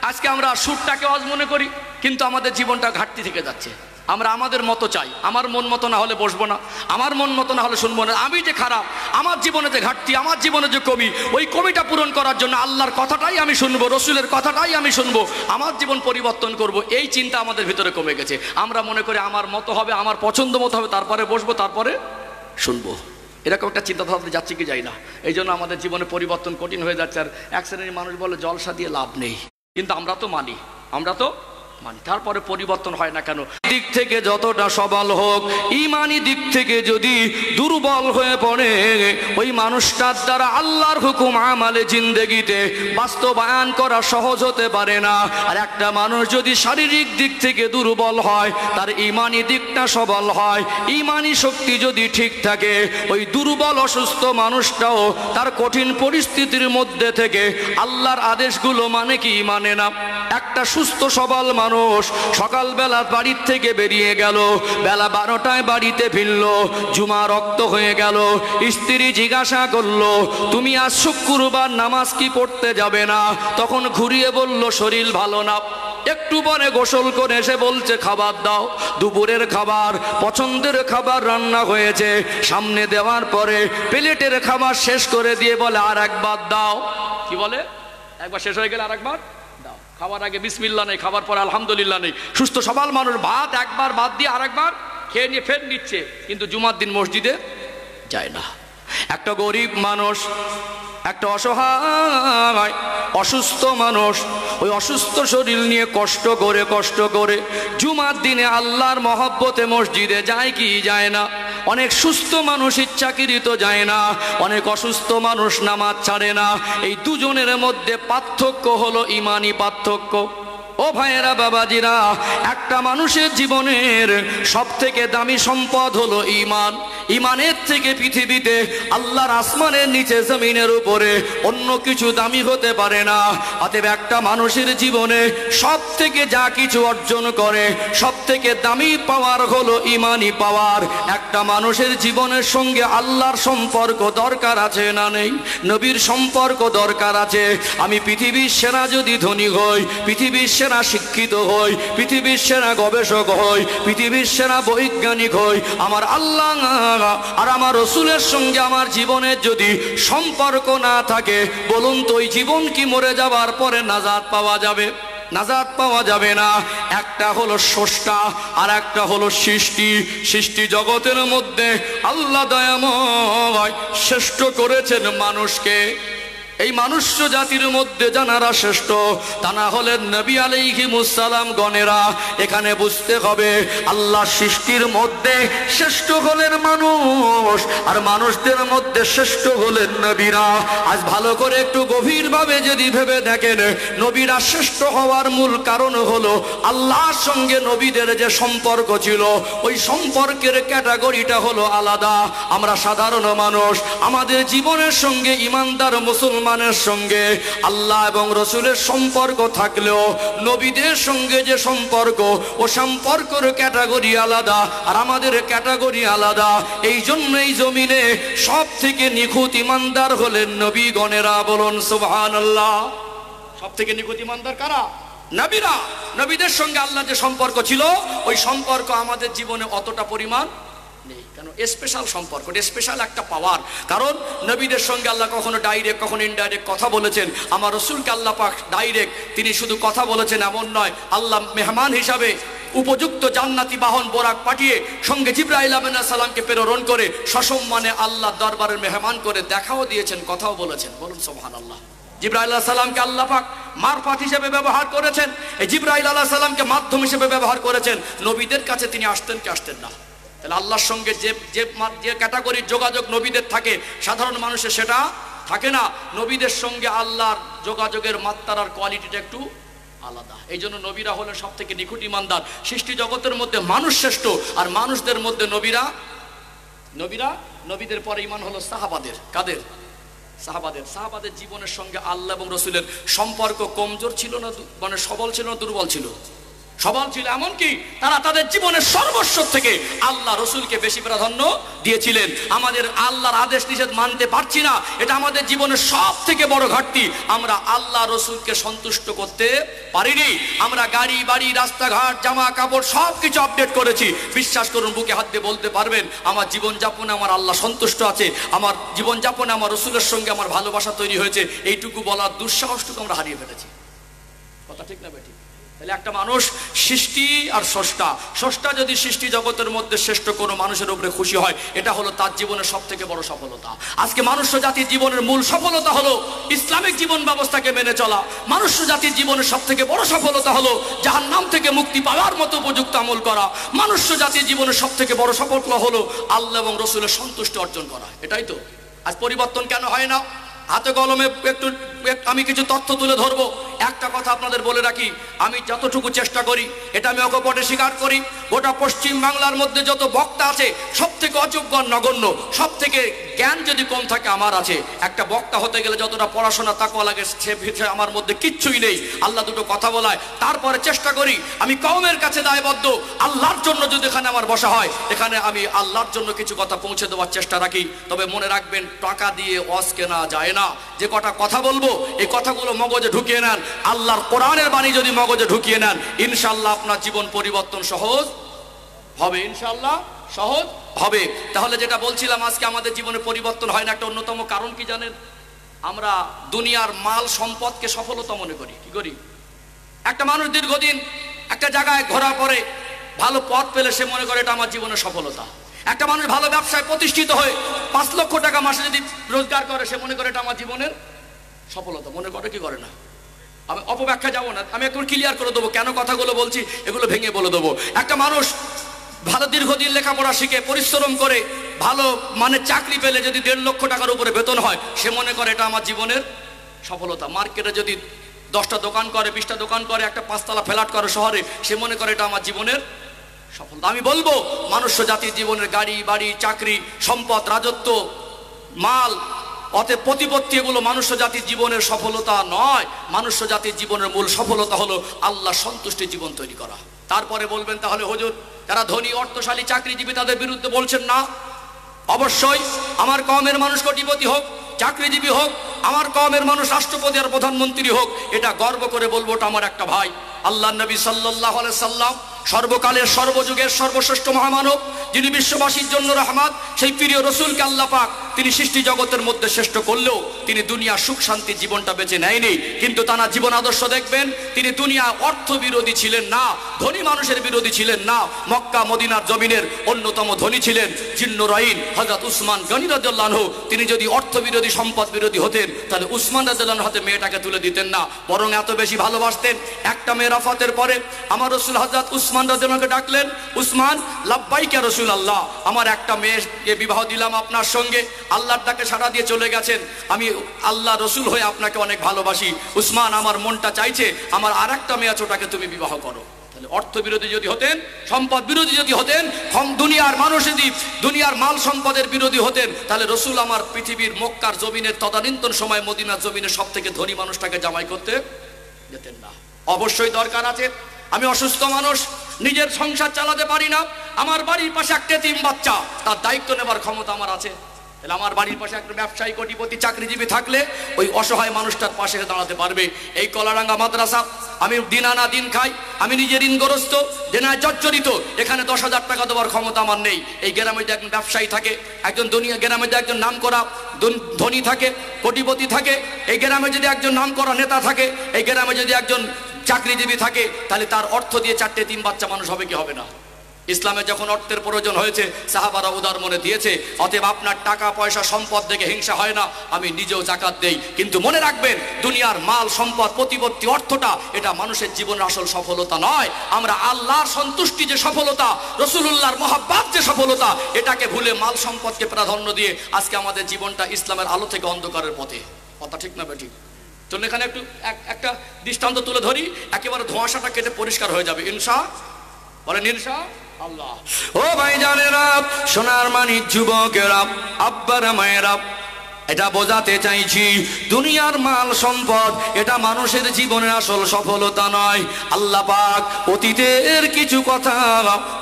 আজকে আমরা সুরটাকে অজ মনে করি, কিন্তু আমাদের জীবনটা ঘাটতি থেকে যাচ্ছে। আমরা আমাদের মতো চাই, আমার মন মতো না হলে বসবো না, আমার মন মতো না হলে শুনবো না। আমি যে খারাপ, আমার জীবনে যে ঘাটতি, আমার জীবনে যে কমি, ওই কমিটা পূরণ করার জন্য আল্লাহর কথাটাই আমি শুনবো, রসুলের কথাটাই আমি শুনবো, আমার জীবন পরিবর্তন করব, এই চিন্তা আমাদের ভিতরে কমে গেছে। আমরা মনে করি আমার মতো হবে, আমার পছন্দ মতো হবে, তারপরে বসবো, তারপরে শুনবো। এরকম একটা চিন্তাধারা যাচ্ছে কি যাই না? এই জন্য আমাদের জীবনে পরিবর্তন কঠিন হয়ে যাচ্ছে। আর এক শ্রেণীর মানুষ বলে জলসা দিয়ে লাভ নেই, কিন্তু আমরা তো মানি, আমরা তো মানে তারপরে পরিবর্তন হয় না কেন? দিক থেকে যতটা সবল হোক, ইমানি দিক থেকে যদি দুর্বল হয়ে পড়ে, ওই মানুষটার দ্বারা আল্লাহর হুকুম আমালে জিন্দেগিতে বাস্তবায়ন করা সহজ হতে পারে না। আর একটা মানুষ যদি শারীরিক দিক থেকে দুর্বল হয়, তার ইমানি দিকটা সবল হয়, ইমানি শক্তি যদি ঠিক থাকে, ওই দুর্বল অসুস্থ মানুষটাও তার কঠিন পরিস্থিতির মধ্যে থেকে আল্লাহর আদেশগুলো মানে কি মানে না। একটা সুস্থ সবল মানুষ সকালবেলা বাড়ির থেকে বেরিয়ে গেল, বেলা 12টায় বাড়িতে ফিরল, জুমা রক্ত হয়ে গেল, স্ত্রী জিজ্ঞাসা করলো তুমি আজ শুক্রবার নামাজ কি পড়তে যাবে না? তখন ঘুরিয়ে বলল শরীর ভালো না। একটু পরে গোসল করে এসে বলছে খাবার দাও। দুপুরের খাবার, পছন্দের খাবার রান্না হয়েছে, সামনে দেওয়ার পরে প্লেটের খাবার শেষ করে দিয়ে বলে আর একবার দাও। কি বলে? একবার শেষ হয়ে গেলে আর একবার দাও। খাবার আগে বিসমিল্লাহ নেই, খাবার পরে আলহামদুলিল্লাহ নেই। সুস্থ সবল মানুষ ভাত একবার বাদ দিয়ে আর একবার খেয়ে নিয়ে ফের নিচ্ছে, কিন্তু জুমার দিন মসজিদে যায় না। একটা গরিব মানুষ, একটা অসহায় অসুস্থ মানুষ, ওই অসুস্থ শরীর নিয়ে কষ্ট করে জুমার দিনে আল্লাহর মহব্বতে মসজিদে যায় কি যায় না? অনেক সুস্থ মানুষ ইচ্ছাকৃত যায় না, অনেক অসুস্থ মানুষ নামাজ ছাড়ে না। এই দুজনের মধ্যে পার্থক্য হলো ইমানি পার্থক্য। ও ভাইয়েরা, বাবাজিরা, একটা মানুষের জীবনের সব থেকে দামি সম্পদ হলো ইমান। ইমানের থেকে পৃথিবীতে আল্লাহর আসমানের নিচে জমিনের উপরে অন্য কিছু দামি হতে পারে না। অতএব একটা মানুষের জীবনে সব থেকে যা কিছু অর্জন করে, সব থেকে দামি পাওয়ার হলো ইমানি পাওয়ার। একটা মানুষের জীবনের সঙ্গে আল্লাহর সম্পর্ক দরকার আছে না নেই? নবীর সম্পর্ক দরকার আছে। আমি পৃথিবীর সেরা যদি ধনী হই, পৃথিবীর সেরা শিক্ষিত হই, পৃথিবীর সেরা গবেষক হই, পৃথিবীর সেরা বৈজ্ঞানিক হই, আমার আল্লাহ আর আমার রসুলের সঙ্গে আমার জীবনের যদি সম্পর্ক না থাকে, বলুন তো ওই জীবন কি মরে যাবার পরে নাজাত পাওয়া যাবে? নাজাত পাওয়া যাবে না। একটা হলো স্রষ্টা আর একটা হলো সৃষ্টি। সৃষ্টি জগতের মধ্যে আল্লাহ দয়াময় শ্রেষ্ঠ করেছেন মানুষকে। এই মনুষ্য জাতির মধ্যে যারা শ্রেষ্ঠ, তারা হলেন নবী আলাইহিমুস সালাম গণেরা। এখানে বুঝতে হবে আল্লাহ সৃষ্টির মধ্যে শ্রেষ্ঠ হলেন মানুষ, আর মানুষদের মধ্যে শ্রেষ্ঠ হলেন নবীরা। আজ ভালো করে একটু গভীরভাবে যদি ভেবে দেখেন, নবীরা শ্রেষ্ঠ হওয়ার মূল কারণ হলো আল্লাহর সঙ্গে নবীদের যে সম্পর্ক ছিল, ওই সম্পর্কের ক্যাটাগরিটা হলো আলাদা। আমরা সাধারণ মানুষ, আমাদের জীবনের সঙ্গে ইমানদার মুসলমানের সঙ্গে আল্লাহ এবং রসুলের সম্পর্ক থাকলেও নবীদের সঙ্গে যে সম্পর্ক, ও সম্পর্কের ক্যাটাগরি আলাদা, আর আমাদের ক্যাটাগরি আলাদা। এই জন্যই জমিনে সব থেকে নিখুঁত ইমানদার হলেন নবীগণেরা। বলুন সুবহানাল্লাহ। সব থেকে নিখুঁত ইমানদার কারা? নবীরা। নবীদের সঙ্গে আল্লাহ যে সম্পর্ক ছিল, ওই সম্পর্ক আমাদের জীবনে অতটা পরিমাণ নেই। কেন? স্পেশাল সম্পর্ক, স্পেশাল একটা পাওয়ার। কারণ নবীদের সঙ্গে আল্লাহ কখনো ডাইরেক্ট কখনো ইনডাইরেক্ট কথা বলেছেন। আমার রসুলকে আল্লাহ পাক ডাইরেক্ট তিনি শুধু কথা বলেছেন এমন নয়, আল্লাহ মেহমান হিসাবে উপযুক্ত জান্নাতি বাহন বোরাক পাঠিয়ে সঙ্গে জিবরাইল আলাইহিস সালামকে প্রেরণ করে সসম্মানে আল্লাহ দরবারের মেহমান করে দেখাও দিয়েছেন, কথাও বলেছেন। বলুন সুবহানাল্লাহ। জিবরাইল আলাইহিস সালামকে আল্লাহ পাক মারফাত হিসেবে ব্যবহার করেছেন, এই জিবরাইল আলাইহিস সালামকে মাধ্যম হিসেবে ব্যবহার করেছেন। নবীদের কাছে তিনি আসতেন কি আসতেন না? তাহলে আল্লাহর সঙ্গে যে যে ক্যাটাগরির যোগাযোগ নবীদের থাকে, সাধারণ মানুষের সেটা থাকে না। নবীদের সঙ্গে আল্লাহর যোগাযোগের মাত্রার আর কোয়ালিটিটা একটু আলাদা। এই জন্য নবীরা হলেন সব থেকে নিখুঁত ইমানদার। সৃষ্টি জগতের মধ্যে মানুষ শ্রেষ্ঠ, আর মানুষদের মধ্যে নবীরা। নবীদের পরে ইমান হলো সাহাবাদের। কাদের? সাহাবাদের। সাহাবাদের জীবনের সঙ্গে আল্লাহ এবং রসুলের সম্পর্ক কমজোর ছিল না, মানে সবল ছিল না দুর্বল ছিল? সবল ছিল। এমনকি তারা তাদের জীবনের সর্বস্ব থেকে আল্লাহ রসুলকে বেশি প্রাধান্য দিয়েছিলেন। আমাদের আল্লাহর আদেশ নিষেধ মানতে পারছি না, এটা আমাদের জীবনের সব থেকে বড় ঘাটতি। আমরা আল্লাহ রসুলকে সন্তুষ্ট করতে পারিনি। আমরা গাড়ি বাড়ি রাস্তাঘাট জামা কাপড় সব কিছু আপডেট করেছি। বিশ্বাস করুন, বুকে হাত দিয়ে বলতে পারবেন আমার জীবনযাপনে আমার আল্লাহ সন্তুষ্ট আছে, আমার জীবনযাপনে আমার রসুলের সঙ্গে আমার ভালোবাসা তৈরি হয়েছে। এইটুকু বলার দুঃসাহসটুকু আমরা হারিয়ে ফেলেছি। কথা ঠিক না বেঠিক? তাহলে একটা মানুষ সৃষ্টি আর স্রষ্টা, স্রষ্টা যদি সৃষ্টি জগতের মধ্যে শ্রেষ্ঠ কোনো মানুষের উপরে খুশি হয়, এটা হলো তার জীবনের সব থেকে বড় সফলতা। আজকে মনুষ্য জাতির জীবনের মূল সফলতা হলো ইসলামিক জীবন ব্যবস্থাকে মেনে চলা। মনুষ্য জাতির জীবনের সব থেকে বড় সফলতা হলো জাহান্নাম থেকে মুক্তি পাওয়ার মতো উপযুক্ত আমল করা। মনুষ্য জাতির জীবনের সব থেকে বড় সফলতা হলো আল্লাহ এবং রসুলের সন্তুষ্টি অর্জন করা। এটাই তো আজ পরিবর্তন কেন হয় না? হাতে কলমে একটু আমি কিছু তথ্য তুলে ধরবো। একটা কথা আপনাদের বলে রাখি, আমি যতটুকু চেষ্টা করি, এটা আমি অকপটে স্বীকার করি, গোটা পশ্চিম বাংলার মধ্যে যত বক্তা আছে সব থেকে অযোগ্য আর নগণ্য, সব থেকে জ্ঞান যদি কম থাকে আমার আছে। একটা বক্তা হতে গেলে যতটা পড়াশোনা তাকওয়া লাগে সে আমার মধ্যে কিচ্ছুই নেই। আল্লাহ দুটো কথা বলায়, তারপরে চেষ্টা করি আমি কওমের কাছে দায়বদ্ধ, আল্লাহর জন্য যদি এখানে আমার বসা হয়, এখানে আমি আল্লাহর জন্য কিছু কথা পৌঁছে দেওয়ার চেষ্টা রাখি। তবে মনে রাখবেন, টাকা দিয়ে ওয়াজ কেনা যায় না। যে কটা কথা বলবো এই কথাগুলো মগজে ঢুকিয়ে নেন, আল্লাহর কোরআনের বাণী যদি মগজে ঢুকিয়ে নেন, ইনশাআল্লাহ আপনার জীবন পরিবর্তন সহজ হবে, ইনশাআল্লাহ সহজ হবে। তাহলে যেটা বলছিলাম, আজকে আমাদের জীবনে পরিবর্তন হয় না, একটা অন্যতম কারণ কি জানেন? আমরা দুনিয়ার মাল সম্পদকে সফলতা মনে করি। কি করি? একটা মানুষ দীর্ঘদিন একটা জায়গায় ঘোরার পরে ভালো পথ পেলে সে মনে করে এটা আমার জীবনের সফলতা। একটা মানুষ ভালো ব্যবসায় প্রতিষ্ঠিত হয়ে 5 লক্ষ টাকা মাসে যদি রোজগার করে, সে মনে করে এটা আমার জীবনের সফলতা। মনে করে কি করে না? আমি অপব্যাখ্যা যাবো না, আমি একটু ক্লিয়ার করে দেবো কেন কথাগুলো বলছি, এগুলো ভেঙে বলে দেবো। একটা মানুষ ভালো দীর্ঘদিন লেখাপড়া শিখে পরিশ্রম করে ভালো মানে চাকরি পেলে যদি 1.5 লক্ষ টাকার উপরে বেতন হয়, সে মনে করে এটা আমার জীবনের সফলতা। মার্কেটে যদি 10টা দোকান করে, 20টা দোকান করে, একটা 5তলা ফ্ল্যাট করে শহরে, সে মনে করে এটা আমার জীবনের সফলতা। আমি বলবো, মনুষ্য জাতির জীবনের গাড়ি বাড়ি চাকরি সম্পদ রাজত্ব মাল অতএব প্রতিপত্তি, এগুলো মনুষ্য জাতির জীবনের সফলতা নয়। মনুষ্য জাতির জীবনের মূল সফলতা হলো আল্লাহ সন্তুষ্টি জীবন তৈরি করা। তারপরে বলবেন, তাহলে হুজুর যারা ধনী অর্থশালী চাকরিজীবী তাদের বিরুদ্ধে বলছেন না? অবশ্যই আমার কওমের মানুষ কোটিপতি হোক, চাকরিজীবী হোক, আমার কওমের মানুষ রাষ্ট্রপতি আর প্রধানমন্ত্রী হোক, এটা গর্ব করে বলবো, ওটা আমার একটা ভাই। আল্লাহ নবী সাল্লাল্লাহু আলাইহি সাল্লাম সর্বকালের সর্বযুগের সর্বশ্রেষ্ঠ মহামানব, যিনি বিশ্ববাসীর জন্য রহমত, সেই প্রিয় রসুলকে আল্লাহ পাক তিনি সৃষ্টি জগতের মধ্যে শ্রেষ্ঠ করলেও তিনি দুনিয়া সুখ শান্তির জীবনটা বেছে নেয়নি। কিন্তু তার জীবন আদর্শ দেখবেন, তিনি দুনিয়া অর্থ বিরোধী ছিলেন না, ধনী মানুষের বিরোধী ছিলেন না। মক্কা মদিনার জমিনের অন্যতম ধনী ছিলেন জিন্নুরাইন হযরত উসমান গনি রাদিয়াল্লাহু আনহু। তিনি যদি অর্থ বিরোধী সম্পদ বিরোধী হতেন, তাহলে উসমান রাদিয়াল্লাহু আনহু হাতে মেয়েটাকে তুলে দিতেন না, বরং এত বেশি ভালোবাসতেন। একটা মেয়ের ওফাতের পরে আমার রাসূল হযরত উসমান রাদিয়াল্লাহু আনহুকে ডাকলেন, উসমান লাব্বাইকা রাসূলুল্লাহ, আমার একটা মেয়েকে বিবাহ দিলাম আপনার সঙ্গে, আল্লাহর ডাকে সাড়া দিয়ে চলে গেছেন, আমি আল্লাহ রসুল হয়ে আপনাকে অনেক ভালোবাসি। উসমান, আমার মনটা চাইছে আমার আর একটা মেয়ে আছে, ওটাকে তুমি বিবাহ করো। তাহলে অর্থ বিরোধী যদি হতেন, সম্পদ বিরোধী যদি হতেন, দুনিয়ার মানুষ যদি দুনিয়ার মাল সম্পদের বিরোধী হতেন, তাহলে রসুল আমার পৃথিবীর মক্কার জমিনের তদানীন্তন সময় মদিনার জমিনের সব থেকে ধনী মানুষটাকে জামাই করতে যেতেন না। অবশ্যই দরকার আছে। আমি অসুস্থ মানুষ, নিজের সংসার চালাতে পারি না, আমার বাড়ির পাশে একটা এতিম বাচ্চা, তার দায়িত্ব নেবার ক্ষমতা আমার আছে। তাহলে আমার বাড়ির পাশে একটা ব্যবসায়ী কোটিপতি চাকরিজীবী থাকলে ওই অসহায় মানুষটার পাশে দাঁড়াতে পারবে। এই কলারাঙ্গা মাদ্রাসা, আমি দিন আনা দিন খাই, আমি নিজে ঋণগ্রস্ত, দেনায় জর্জরিত, এখানে 10,000 টাকা দেওয়ার ক্ষমতা আমার নেই। এই গ্রামে যদি একজন ব্যবসায়ী থাকে, একজন দুনিয়া গ্রামে যদি একজন নাম করা ধনী থাকে, কোটিপতি থাকে, এই গ্রামে যদি একজন নাম করা নেতা থাকে, এই গ্রামে যদি একজন চাকরিজীবী থাকে, তাহলে তার অর্থ দিয়ে 4টে এতিম বাচ্চা মানুষ হবে কি হবে না? ইসলামে যখন অর্থের প্রয়োজন হয়েছে, সাহাবারা উদার মনে দিয়েছে। অতএব আপনার টাকা পয়সা সম্পদ দেখে হিংসা হয় না, আমি নিজেও জাকাত দেই। কিন্তু মনে রাখবেন, দুনিয়ার মাল সম্পদ প্রতিপত্তি অর্থটা এটা মানুষের জীবনের আসল সফলতা নয়। আমরা আল্লাহর সন্তুষ্টি যে সফলতা, রসুলুল্লাহর মহাব্বত যে সফলতা, এটাকে ভুলে মাল সম্পদকে প্রাধান্য দিয়ে আজকে আমাদের জীবনটা ইসলামের আলো থেকে অন্ধকারের পথে। কথা ঠিক না বেঠিক? চলুন এখানে একটু একটা দৃষ্টান্ত তুলে ধরি, একেবারে ধোঁয়াশাটা কেটে পরিষ্কার হয়ে যাবে ইনশাআল্লাহ। বলেন ইনশাআল্লাহ। ও ভাই জানেরা, সোনার মানিক যুবকেরা, আব্বারা মায়েরা, এটা বোঝাতে চাইছি, দুনিয়ার মাল সম্পদ এটা মানুষের জীবনের আসল সফলতা নয়। আল্লাহ পাক অতীতের কিছু কথা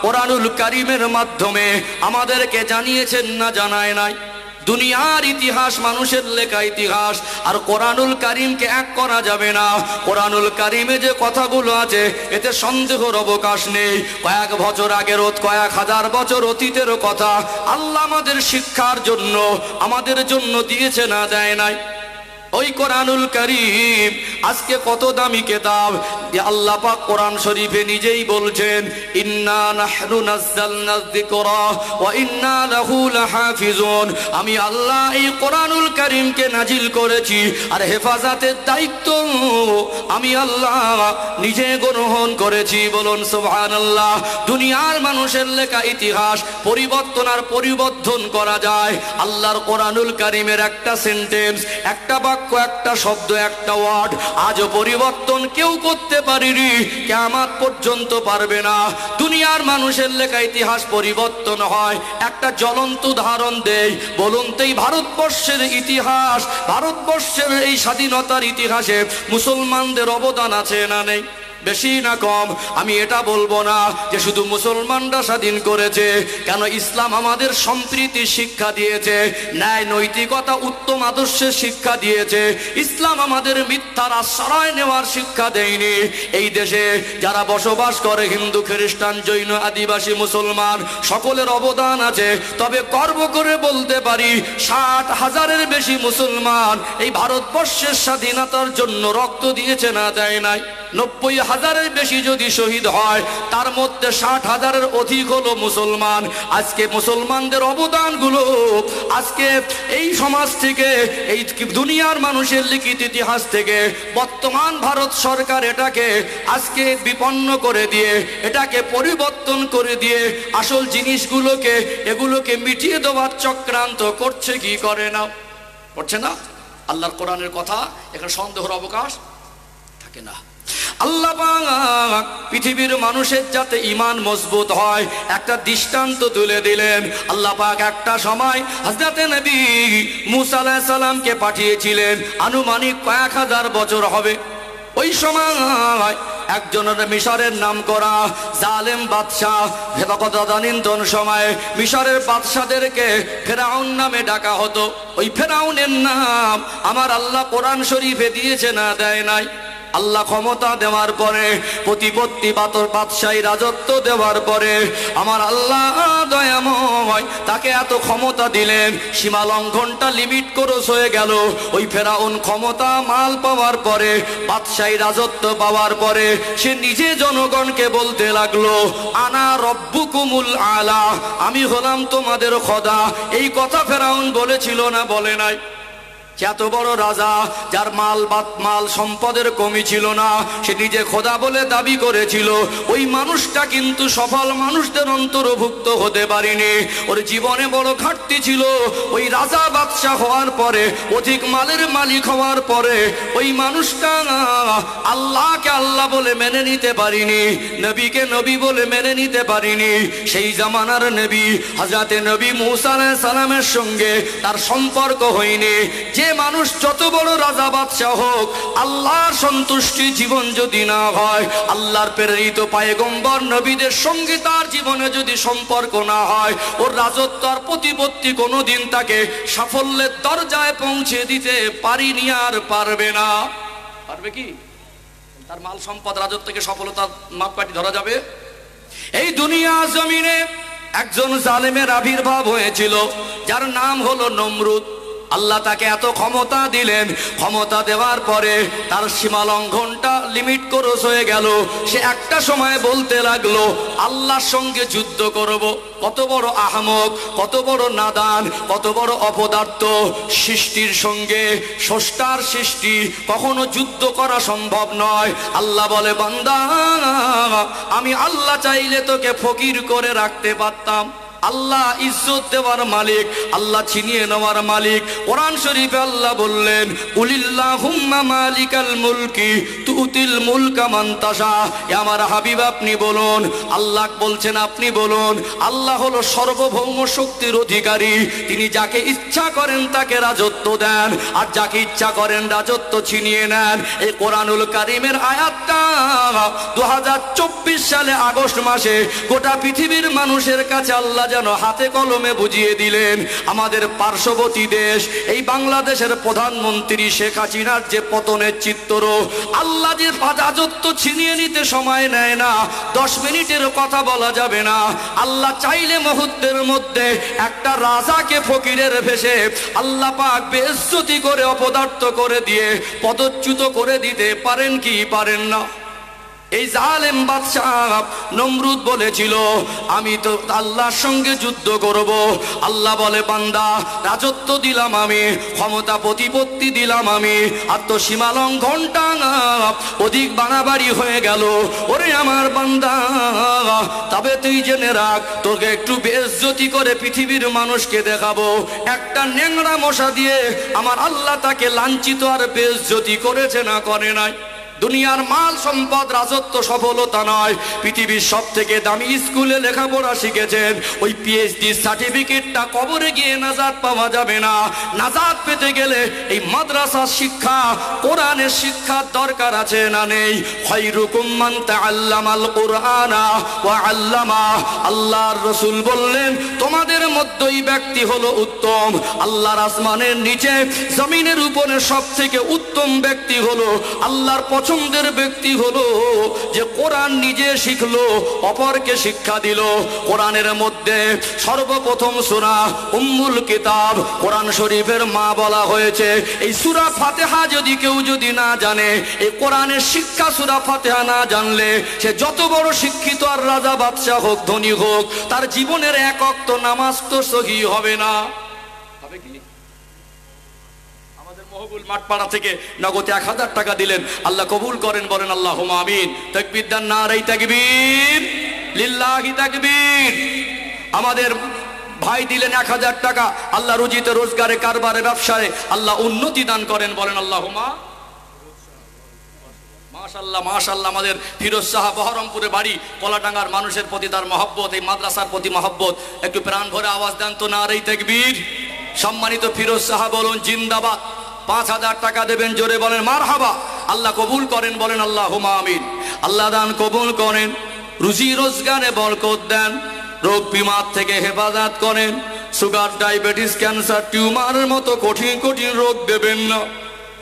কোরআনুল কারীমের মাধ্যমে আমাদেরকে জানিয়েছেন না জানায় নাই। দুনিয়ার ইতিহাস মানুষের লেখা ইতিহাস, আর কোরআনুল কারীমকে এক করা যাবে না। কোরআনুল কারীমে যে কথাগুলো আছে এতে সন্দেহের অবকাশ নেই। কয়েক বছর আগের, কয়েক হাজার বছর অতীতের কথা আল্লাহ আমাদের শিক্ষার জন্য, আমাদের জন্য দিয়েছে, না দেয় নাই? ওই কোরআনুল কারীম আজকে কত দামি কিতাব যে আল্লাহ পাক কোরআন শরীফে নিজেই বলছেন, ইন্না নাহনু নাযালনা যিকরা ওয়া ইন্না লাহু লাহাফিজুন। আমি আল্লাহ এই কোরআনুল কারীমকে নাজিল করেছি, আর হেফাজতের দায়িত্ব আমি আল্লাহ নিজে গ্রহণ করেছি। বলুন সুবহানাল্লাহ। দুনিয়ার মানুষের লেখা ইতিহাস পরিবর্তন আর পরিবর্ধন করা যায়, আল্লাহর কোরআনুল কারীমের একটা সেন্টেন্স, একটা বাক্য, একটা শব্দ, একটা ওয়ার্ড আজও পরিবর্তন কেউ করতে পারেনি, কিয়ামত পর্যন্ত পারবে না। দুনিয়ার মানুষের লেখা ইতিহাস পরিবর্তন হয়। একটা জ্বলন্ত উদাহরণ দেই, বলুন তো এই ভারতবর্ষের ইতিহাস, ভারতবর্ষের এই স্বাধীনতার ইতিহাসে মুসলমানদের অবদান আছে না নেই? বেশি না কম? আমি এটা বলবো না যে শুধু মুসলমানরা স্বাধীন করেছে, কেন ইসলাম আমাদের সম্প্রীতির শিক্ষা দিয়েছে, ন্যায় নৈতিকতা উত্তম আদর্শের শিক্ষা দিয়েছে। ইসলাম আমাদের মিথ্যার আশ্রয় নেওয়ার শিক্ষা দেয়নি। এই দেশে যারা বসবাস করে, হিন্দু, খ্রিস্টান, জৈন, আদিবাসী, মুসলমান, সকলের অবদান আছে। তবে গর্ব করে বলতে পারি 60,000-এর বেশি মুসলমান এই ভারতবর্ষের স্বাধীনতার জন্য রক্ত দিয়েছে, না দেয় নাই? 90,000-এর বেশি যদি শহীদ হয়, তার মধ্যে 60,000-এর অধিক হলো মুসলমান। আজকে মুসলমানদের অবদানগুলো আজকে এই সমাজ থেকে, এই দুনিয়ার মানুষের লিখিত ইতিহাস থেকে বর্তমান ভারত সরকার এটাকে আজকে বিপন্ন করে দিয়ে, এটাকে পরিবর্তন করে দিয়ে আসল জিনিসগুলোকে, এগুলোকে মিটিয়ে দেওয়ার চক্রান্ত করছে কি করে না? করছে না? আল্লাহর কোরআনের কথা এখানে সন্দেহের অবকাশ থাকে না। আল্লাহ পাক পৃথিবীর মানুষের যাতে ঈমান মজবুত হয় একটা দৃষ্টান্ত তুলে দিলেন। আল্লাহ পাক একটা সময় হযরতে নবী মুসা আলাইহিস সালামকে পাঠিয়েছিলেন, আনুমানিক কয়েক হাজার বছর হবে। ওই সময় একজনের মিশরের নাম করা জালেম বাদশাহ, তদানীন্তন সময়ে মিশরের বাদশাদেরকে ফেরাউন নামে ডাকা হতো। ওই ফেরাউনের নাম আমার আল্লাহ কোরআন শরীফে দিয়েছে, না দেয় নাই? আল্লাহ ক্ষমতা দেওয়ার পরে, প্রতিপত্তি বাদশাহী রাজত্ব দেওয়ার পরে আমার আল্লাহ দয়াময় তাকে এত ক্ষমতা দিলেন, সীমা লঙ্ঘনটা লিমিট ক্রস হয়ে গেল। ওই ফেরাউন ক্ষমতা মাল পাওয়ার পরে, বাদশাহী রাজত্ব পাওয়ার পরে সে নিজে জনগণকে বলতে লাগলো, আনা রব্বুকুমুল আলা, আমি হলাম তোমাদের খোদা। এই কথা ফেরাউন বলেছিল না বলে নাই? এত বড় রাজা, যার মাল সম্পদের কমি ছিল না, সে নিজে খোদা বলে দাবি করেছিল। ওই মানুষটা কিন্তু সফল মানুষদের অন্তর্ভুক্ত হতে পারেনি। ওর জীবনে বড় ঘাটতি ছিল। ওই রাজা বাদশাহ হওয়ার পরে, অধিক মালের মালিক হওয়ার পরে ওই মানুষটা আল্লাহকে আল্লাহ বলে মেনে নিতে পারিনি, নবীকে নবী বলে মেনে নিতে পারিনি। সেই জামানার নবী হযরতে নবী মুসা আলাইহিস সালামের সঙ্গে তার সম্পর্ক হয়নি। যে মানুষ যত বড় রাজা বাদশাহ হোক, আল্লাহর সন্তুষ্টি জীবন যদি না হয়, আল্লাহর প্রেরিত পয়গম্বর নবীদের সঙ্গে তার জীবনে যদি সম্পর্ক না হয়, ওর রাজত্ব আর প্রতিপত্তি কোনোদিন তাকে সাফল্যের দরজায় পৌঁছে দিতে পারিনি, আর পারবে না। পারবে কি? তার মাল সম্পদ রাজত্বকে সফলতার মাপকাঠি ধরা যাবে? এই দুনিয়া জমিনে একজন জালেমের আবির্ভাব হয়েছিল, যার নাম হলো নমরুদ। আল্লাহ তাকে এত ক্ষমতা দিলেন, ক্ষমতা দেওয়ার পরে তার সীমা লঙ্ঘনটা লিমিট ক্রস হয়ে গেল। সে একটা সময় বলতে লাগলো, আল্লাহর সঙ্গে যুদ্ধ করব। কত বড় আহমক, কত বড় নাদান, কত বড় অপদার্থ! সৃষ্টির সঙ্গে, স্রষ্টার সৃষ্টি, কখনো যুদ্ধ করা সম্ভব নয়। আল্লাহ বলে, বান্দা, আমি আল্লাহ চাইলে তোকে ফকির করে রাখতে পারতাম। আল্লাহ ইজ্জত দেওয়ার মালিক, আল্লাহ ছিনিয়ে নেওয়ার মালিক। কোরআন শরীফে আল্লাহ বললেন, কুলিল্লাহুম্মা মালিকাল মুলকি তুতিল মুলকা মান তাশা। আমার হাবিব আপনি বলুন, আল্লাহ বলছেন আপনি বলুন, আল্লাহ হলো সার্বভৌম শক্তির অধিকারী। তিনি যাকে ইচ্ছা করেন তাকে রাজত্ব দেন, আর যাকে ইচ্ছা করেন রাজত্ব ছিনিয়ে নেন। এই কোরআনুল কারীমের আয়াতটা 2024 সালে আগস্ট মাসে গোটা পৃথিবীর মানুষের কাছে আল্লাহ যেন হাতে কলমে বুঝিয়ে দিলেন। আমাদের পার্শ্ববর্তী দেশ এই বাংলাদেশের প্রধানমন্ত্রী শেখ হাসিনার যে পতনের চিত্র, আল্লাহ যে রাজত্ব ছিনিয়ে নিতে সময় নেয় না, 10 মিনিটের কথা বলা যাবে না। আল্লাহ চাইলে মুহূর্তের মধ্যে একটা রাজাকে ফকিরের ভেষে আল্লাহ পাক বেইজ্জতি করে অপদার্থ করে দিয়ে পদচ্যুত করে দিতে পারেন কি পারেন না? এই জালেম বাদশাহ নমরুদ বলেছিল আমি তো আল্লাহর সঙ্গে যুদ্ধ করব। আল্লাহ বলে বান্দা রাজত্ব দিলাম আমি, ক্ষমতা প্রতিপত্তি দিলাম আমি, আত্মসীমা লঙ্ঘনটা অধিক বাড়াবাড়ি হয়ে গেল। ওরে আমার বান্দা, তবে তুই জেনে রাখ তোকে একটু বেইজ্জতি করে পৃথিবীর মানুষকে দেখাবো। একটা ন্যাংরা মশা দিয়ে আমার আল্লাহ তাকে লাঞ্ছিত আর বেইজ্জতি করেছে না করে নাই? দুনিয়ার মাল সম্পদ রাজত্ব সফলতা নয়। পৃথিবীর সব থেকে দামি স্কুলে লেখাপড়া শিখেছেন, ওই পিএইচডি সার্টিফিকেটটা কবরে গিয়ে নাজাত পাওয়া যাবে না। নাজাত পেতে গেলে এই মাদ্রাসার শিক্ষা, কোরআনের শিক্ষার দরকার আছে না নেই? খায়রুকুম মান তাআল্লামাল কুরআনা ওয়া আল্লামা। আল্লাহর রাসূল বললেন তোমাদের মধ্যেই ব্যক্তি হলো উত্তম। আল্লাহর আসমানের নিচে জমিনের উপরে সব থেকে উত্তম ব্যক্তি হলো, আল্লাহর পছন্দের ব্যক্তি হলো যে কোরআন নিজে শিখলো, অপরকে শিক্ষা দিল। কোরআনের মধ্যে সর্বপ্রথম সূরা উম্মুল কিতাব, কোরআন শরীফের মা বলা হয়েছে। এই সূরা ফাতিহা যদি কেউ না জানে, এই কোরআনের শিক্ষা সূরা ফাতিহা না জানলে সে যত বড় শিক্ষিত আর রাজা বাদশা হোক, ধনী হোক, তার জীবনের এক ওয়াক্ত নামাজ তো সহিহ হবে না। হবে কি? মহবুল মাঠপাড়া থেকে নগদে 1000 টাকা দিলেন, আল্লাহ কবুল করেন, বলেন আল্লাহুম্মা আমিন। তাকবীর দেন, নারায়ে তাকবীর, লিল্লাহি তাকবীর। আমাদের ভাই দিলেন 1000 টাকা, আল্লাহ রুজিতে, রোজগারে, কারবারে, ব্যবসায় আল্লাহ উন্নতি দান করেন, বলেন আল্লাহুম্মা মাশাআল্লাহ মাশাআল্লাহ। আমাদের ফিরোজ শাহ বহরমপুরে বাড়ি, কলাডাঙ্গার মানুষের প্রতি তার মহব্বত, এই মাদ্রাসার প্রতি মহব্বত, একটু প্রাণ ভরে আওয়াজ দেন তো নারায়ে তাকবীর। সম্মানিত ফিরোজ শাহ বলুন জিন্দাবাদ। 5000 টাকা দেবেন, জোরে বলেন মারহাবা। আল্লাহ কবুল করেন, বলেন আল্লাহুম্মা আমিন। আল্লাহ দান কবুল করেন, রুজি রোজগারে বরকত দেন, রোগ বিমার থেকে হেফাজত করেন, সুগার, ডায়াবেটিস, ক্যান্সার, টিউমারের মতো কঠিন কঠিন রোগ দেবেন না।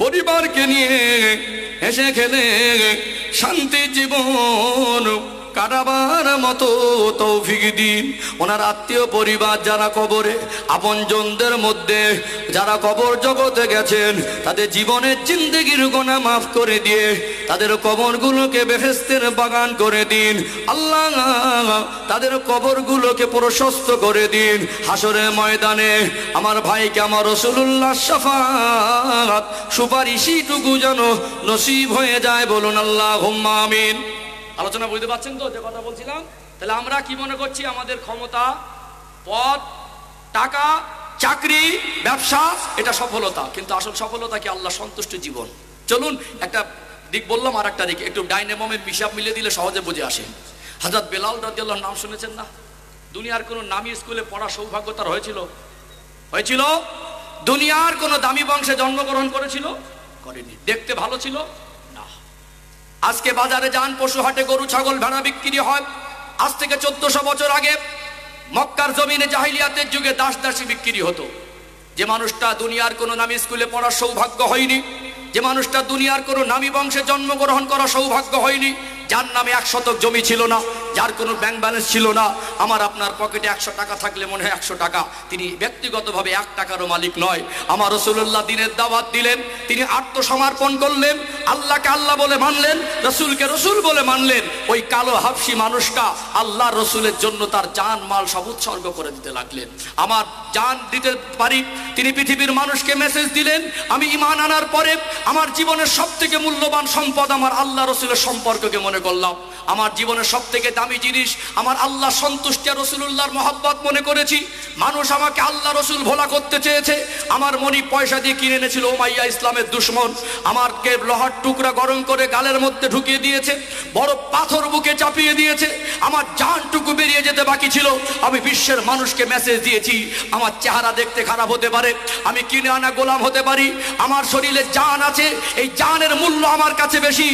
পরিবারকে নিয়ে হেসে খেলে শান্তি জীবন কাটাবার মতো তৌফিক দিন। ওনার আত্মীয় পরিবার যারা কবরে, আপনজনদের মধ্যে যারা কবর জগতে গেছেন, তাদের জীবনের জিন্দেগির গুনাহ মাফ করে দিয়ে তাদের কবরগুলোকে বেহেশতের বাগান করে দিন। আল্লাহ তাদের কবরগুলোকে প্রশস্ত করে দিন। হাসরের ময়দানে আমার ভাইকে আমার রাসূলুল্লাহ শাফাআত সুপারিশটুকু যেন নসিব হয়ে যায়, বলুন আল্লাহুম্মা আমিন। আলোচনা বুঝতে পারছেন তো যে কথা বলছিলাম? তাহলে আমরা কি মনে করছি আমাদের ক্ষমতা, পদ, টাকা, চাকরি, ব্যবসা এটা সফলতা, কিন্তু আসল সফলতা কি? আল্লাহ সন্তুষ্ট জীবন। চলুন একটা দিক বললাম, আর একটা দিক একটু ডাইনামোমের হিসাব মিলিয়ে দিলে সহজে বুঝে আসে। হযরত বেলাল রাদিয়াল্লাহু নাম শুনেছেন না? দুনিয়ার কোনো নামী স্কুলে পড়ার সৌভাগ্য তার হয়েছিল? দুনিয়ার কোনো দামি বংশে জন্মগ্রহণ করেছিল? করেনি। দেখতে ভালো ছিল? না। আজকে বাজারে যান, পশু হাটে গরু, ছাগল, ভেড়া বিক্রি হয়। আজ থেকে 1400 বছর আগে মক্কার জমিনে জাহিলিয়াতের যুগে দাস দাসী বিক্রি হতো। যে মানুষটা দুনিয়ার কোনো নামী স্কুলে পড়ার সৌভাগ্য হয়নি, যে মানুষটা দুনিয়ার কোনো নামী বংশে জন্মগ্রহণ করার সৌভাগ্য হয়নি, যার নামে 1 শতক জমি ছিল না, যার কোনো ব্যাংক ব্যালেন্স ছিল না, আমার আপনার পকেটে 100 টাকা থাকলে মনে হয় 100 টাকা, তিনি ব্যক্তিগতভাবে 1 টাকারও মালিক নয়। আমার রাসূলুল্লাহ দিনের দাওয়াত দিলেন, তিনি আত্মসমর্পণ করলেন, আল্লাহকে আল্লাহ বলে মানলেন, রাসূলকে রাসূল বলে মানলেন। ওই কালো হাবশি মানুষটা আল্লাহ রাসূলের জন্য তার জান মাল সব উৎসর্গ করে দিতে লাগলেন। আমার জান দিতে পারি, তিনি পৃথিবীর মানুষকে মেসেজ দিলেন, আমি ঈমান আনার পরে আমার জীবনের সবথেকে মূল্যবান সম্পদ আমার আল্লাহ রাসূলের সম্পর্ককে মনে করলাম। আমার জীবনের সবথেকে দামি জিনিস আমার আল্লাহ সন্তুষ্টি আর রাসূলুল্লাহর মহব্বত মনে করেছি। মানুষ আমাকে আল্লাহ রাসূল ভোলা করতে চেয়েছে, আমার মনি পয়সা দিয়ে কিনে এনেছিল উমাইয়া ইসলামের দুশমন, আমাকে লোহার টুকরা গরম করে গালের মধ্যে ঢুকিয়ে দিয়েছে, বড় পাথর বুকে চাপিয়ে দিয়েছে, আমার জানটুকু বেরিয়ে যেতে বাকি ছিল। আমি বিশ্বের মানুষকে মেসেজ দিয়েছি, আমার চেহারা দেখতে খারাপ হতে পারে, আমি কিনে আনা গোলাম হতে পারি, আমার শরীরে জান আছে, এই জানের মূল্য আমার কাছে বেশি।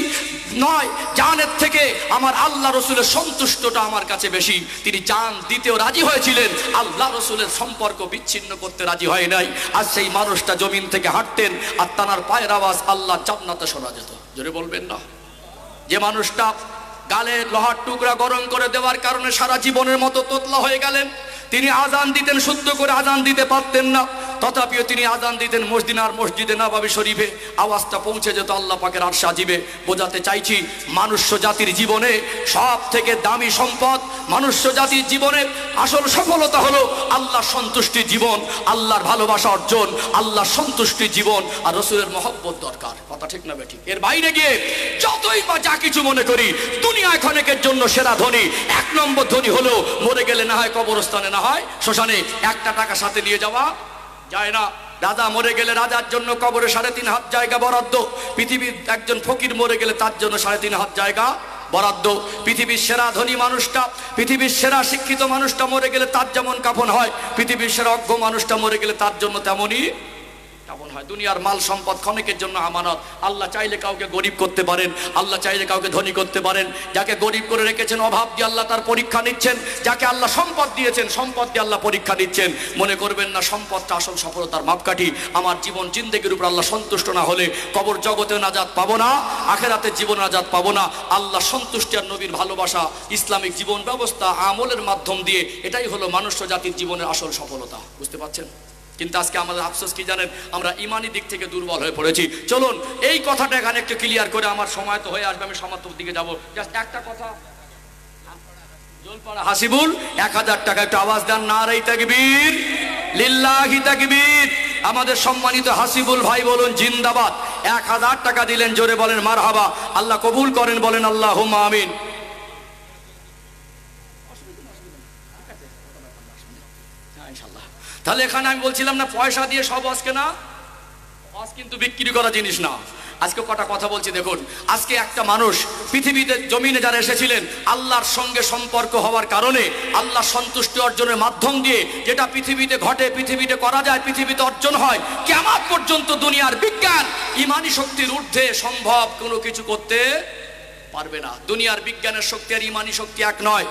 নয়, জানের থেকে আমার আল্লাহ রসুলের সন্তুষ্টটা আমার কাছে বেশি। তিনি জান দিতেও রাজি হয়েছিলেন, আল্লাহ রসুলের সম্পর্ক বিচ্ছিন্ন করতে রাজি হয় নাই। আর সেই মানুষটা জমিন থেকে হাঁটতেন আর তার পায়ের আওয়াজ আল্লাহ জান্নাতে শোনা যেত। জোরে বলবেন না? যে মানুষটা গালে লোহার টুকরা গরম করে দেওয়ার কারণে সারা জীবনের মতো তোতলা হয়ে গেলেন, তিনি আজান দিতেন, শুদ্ধ করে আজান দিতে পারতেন না, তথাপিও তিনি আজান দিতেন মসজিদে নববী শরীফে, আওয়াজটা পৌঁছে যেত আল্লাহ পাকের আরশ আজিবে। বোঝাতে চাইছি, মনুষ্য জাতির জীবনে সব থেকে দামি সম্পদ, মনুষ্য জাতির জীবনে আসল সফলতা হলো আল্লাহ সন্তুষ্টির জীবন, আল্লাহর ভালোবাসা অর্জন, আল্লাহ সন্তুষ্টির জীবন আর রসুলের মহব্বত দরকার। কথা ঠিক না বেঠিক? এর বাইরে গিয়ে যতই বা যা কিছু মনে করি, দুনিয়ায় ক্ষণিকের জন্য সেরা ধনী, এক নম্বর ধনী হলো মরে গেলে না হয় কবরস্থানে, না হয় শ্মশানে, একটা টাকা সাথে নিয়ে যাওয়া যায় না। রাজা মরে গেলে রাজার জন্য কবরে 3.5 হাত জায়গা বরাদ্দ। পৃথিবীর একজন ফকির মরে গেলে তার জন্য 3.5 হাত জায়গা বরাদ্দ। পৃথিবীর সেরা ধনী মানুষটা, পৃথিবীর সেরা শিক্ষিত মানুষটা মরে গেলে তার যেমন কাফন হয়, পৃথিবীর সেরা অজ্ঞ মানুষটা মরে গেলে তার জন্য তেমনই কাফন হয়। দুনিয়ার মাল সম্পদ ক্ষণিকের জন্য আমানত। আল্লাহ চাইলে কাউকে গরিব করতে পারেন, আল্লাহ চাইলে কাউকে ধনী করতে পারেন। যাকে গরিব করে রেখেছেন, অভাব দিয়ে আল্লাহ তার পরীক্ষা নিচ্ছেন। যাকে আল্লাহ সম্পদ দিয়েছেন, সম্পদ দিয়ে আল্লাহ পরীক্ষা নিচ্ছেন। মনে করবেন না সম্পদটা আসল সফলতার মাপকাঠি। আমার জীবন জিন্দেগির উপর আল্লাহ সন্তুষ্ট না হলে কবর জগতে নাজাত পাবো না, আখেরাতের জীবন নাজাত পাবো না। আল্লাহ সন্তুষ্টি আর নবীর ভালোবাসা, ইসলামিক জীবন ব্যবস্থা আমলের মাধ্যম দিয়ে, এটাই হলো মনুষ্য জাতির জীবনের আসল সফলতা। বুঝতে পারছেন? কিন্তু আজকে আমাদের আফসোস কি জানেন? আমরা ইমানি দিক থেকে দুর্বল হয়ে পড়েছি। চলুন এই কথাটা এখানে একটু ক্লিয়ার করে, আমার সময় তো হয়ে আসবে, আমি সমাপ্তির দিকে যাবো। জাস্ট একটা কথা, জলপাড়া হাসিবুল 1000 টাকা একটু আওয়াজ দেন, নারে তাকবীর, লিল্লাহি তাকবীর। আমাদের সম্মানিত হাসিবুল ভাই বলুন জিন্দাবাদ। 1000 টাকা দিলেন, জোরে বলেন মারহাবা। আল্লাহ কবুল করেন, বলেন আল্লাহুম্মা আমিন। তাহলে এখানে আমি বলছিলাম না, পয়সা দিয়ে সব আজকে না, আজ কিন্তু বিক্রি করা জিনিস না। আজকে কটা কথা বলছি দেখুন। আজকে একটা মানুষ পৃথিবীতে জমিনে যারা এসেছিলেন, আল্লাহর সঙ্গে সম্পর্ক হওয়ার কারণে, আল্লাহ সন্তুষ্টি অর্জনের মাধ্যম দিয়ে যেটা পৃথিবীতে ঘটে, পৃথিবীতে করা যায়, পৃথিবীতে অর্জন হয়, কিয়ামত পর্যন্ত দুনিয়ার বিজ্ঞান ইমানি শক্তির ঊর্ধ্বে সম্ভব কোনো কিছু করতে পারবে না। দুনিয়ার বিজ্ঞানের শক্তি আর ইমানি শক্তি এক নয়।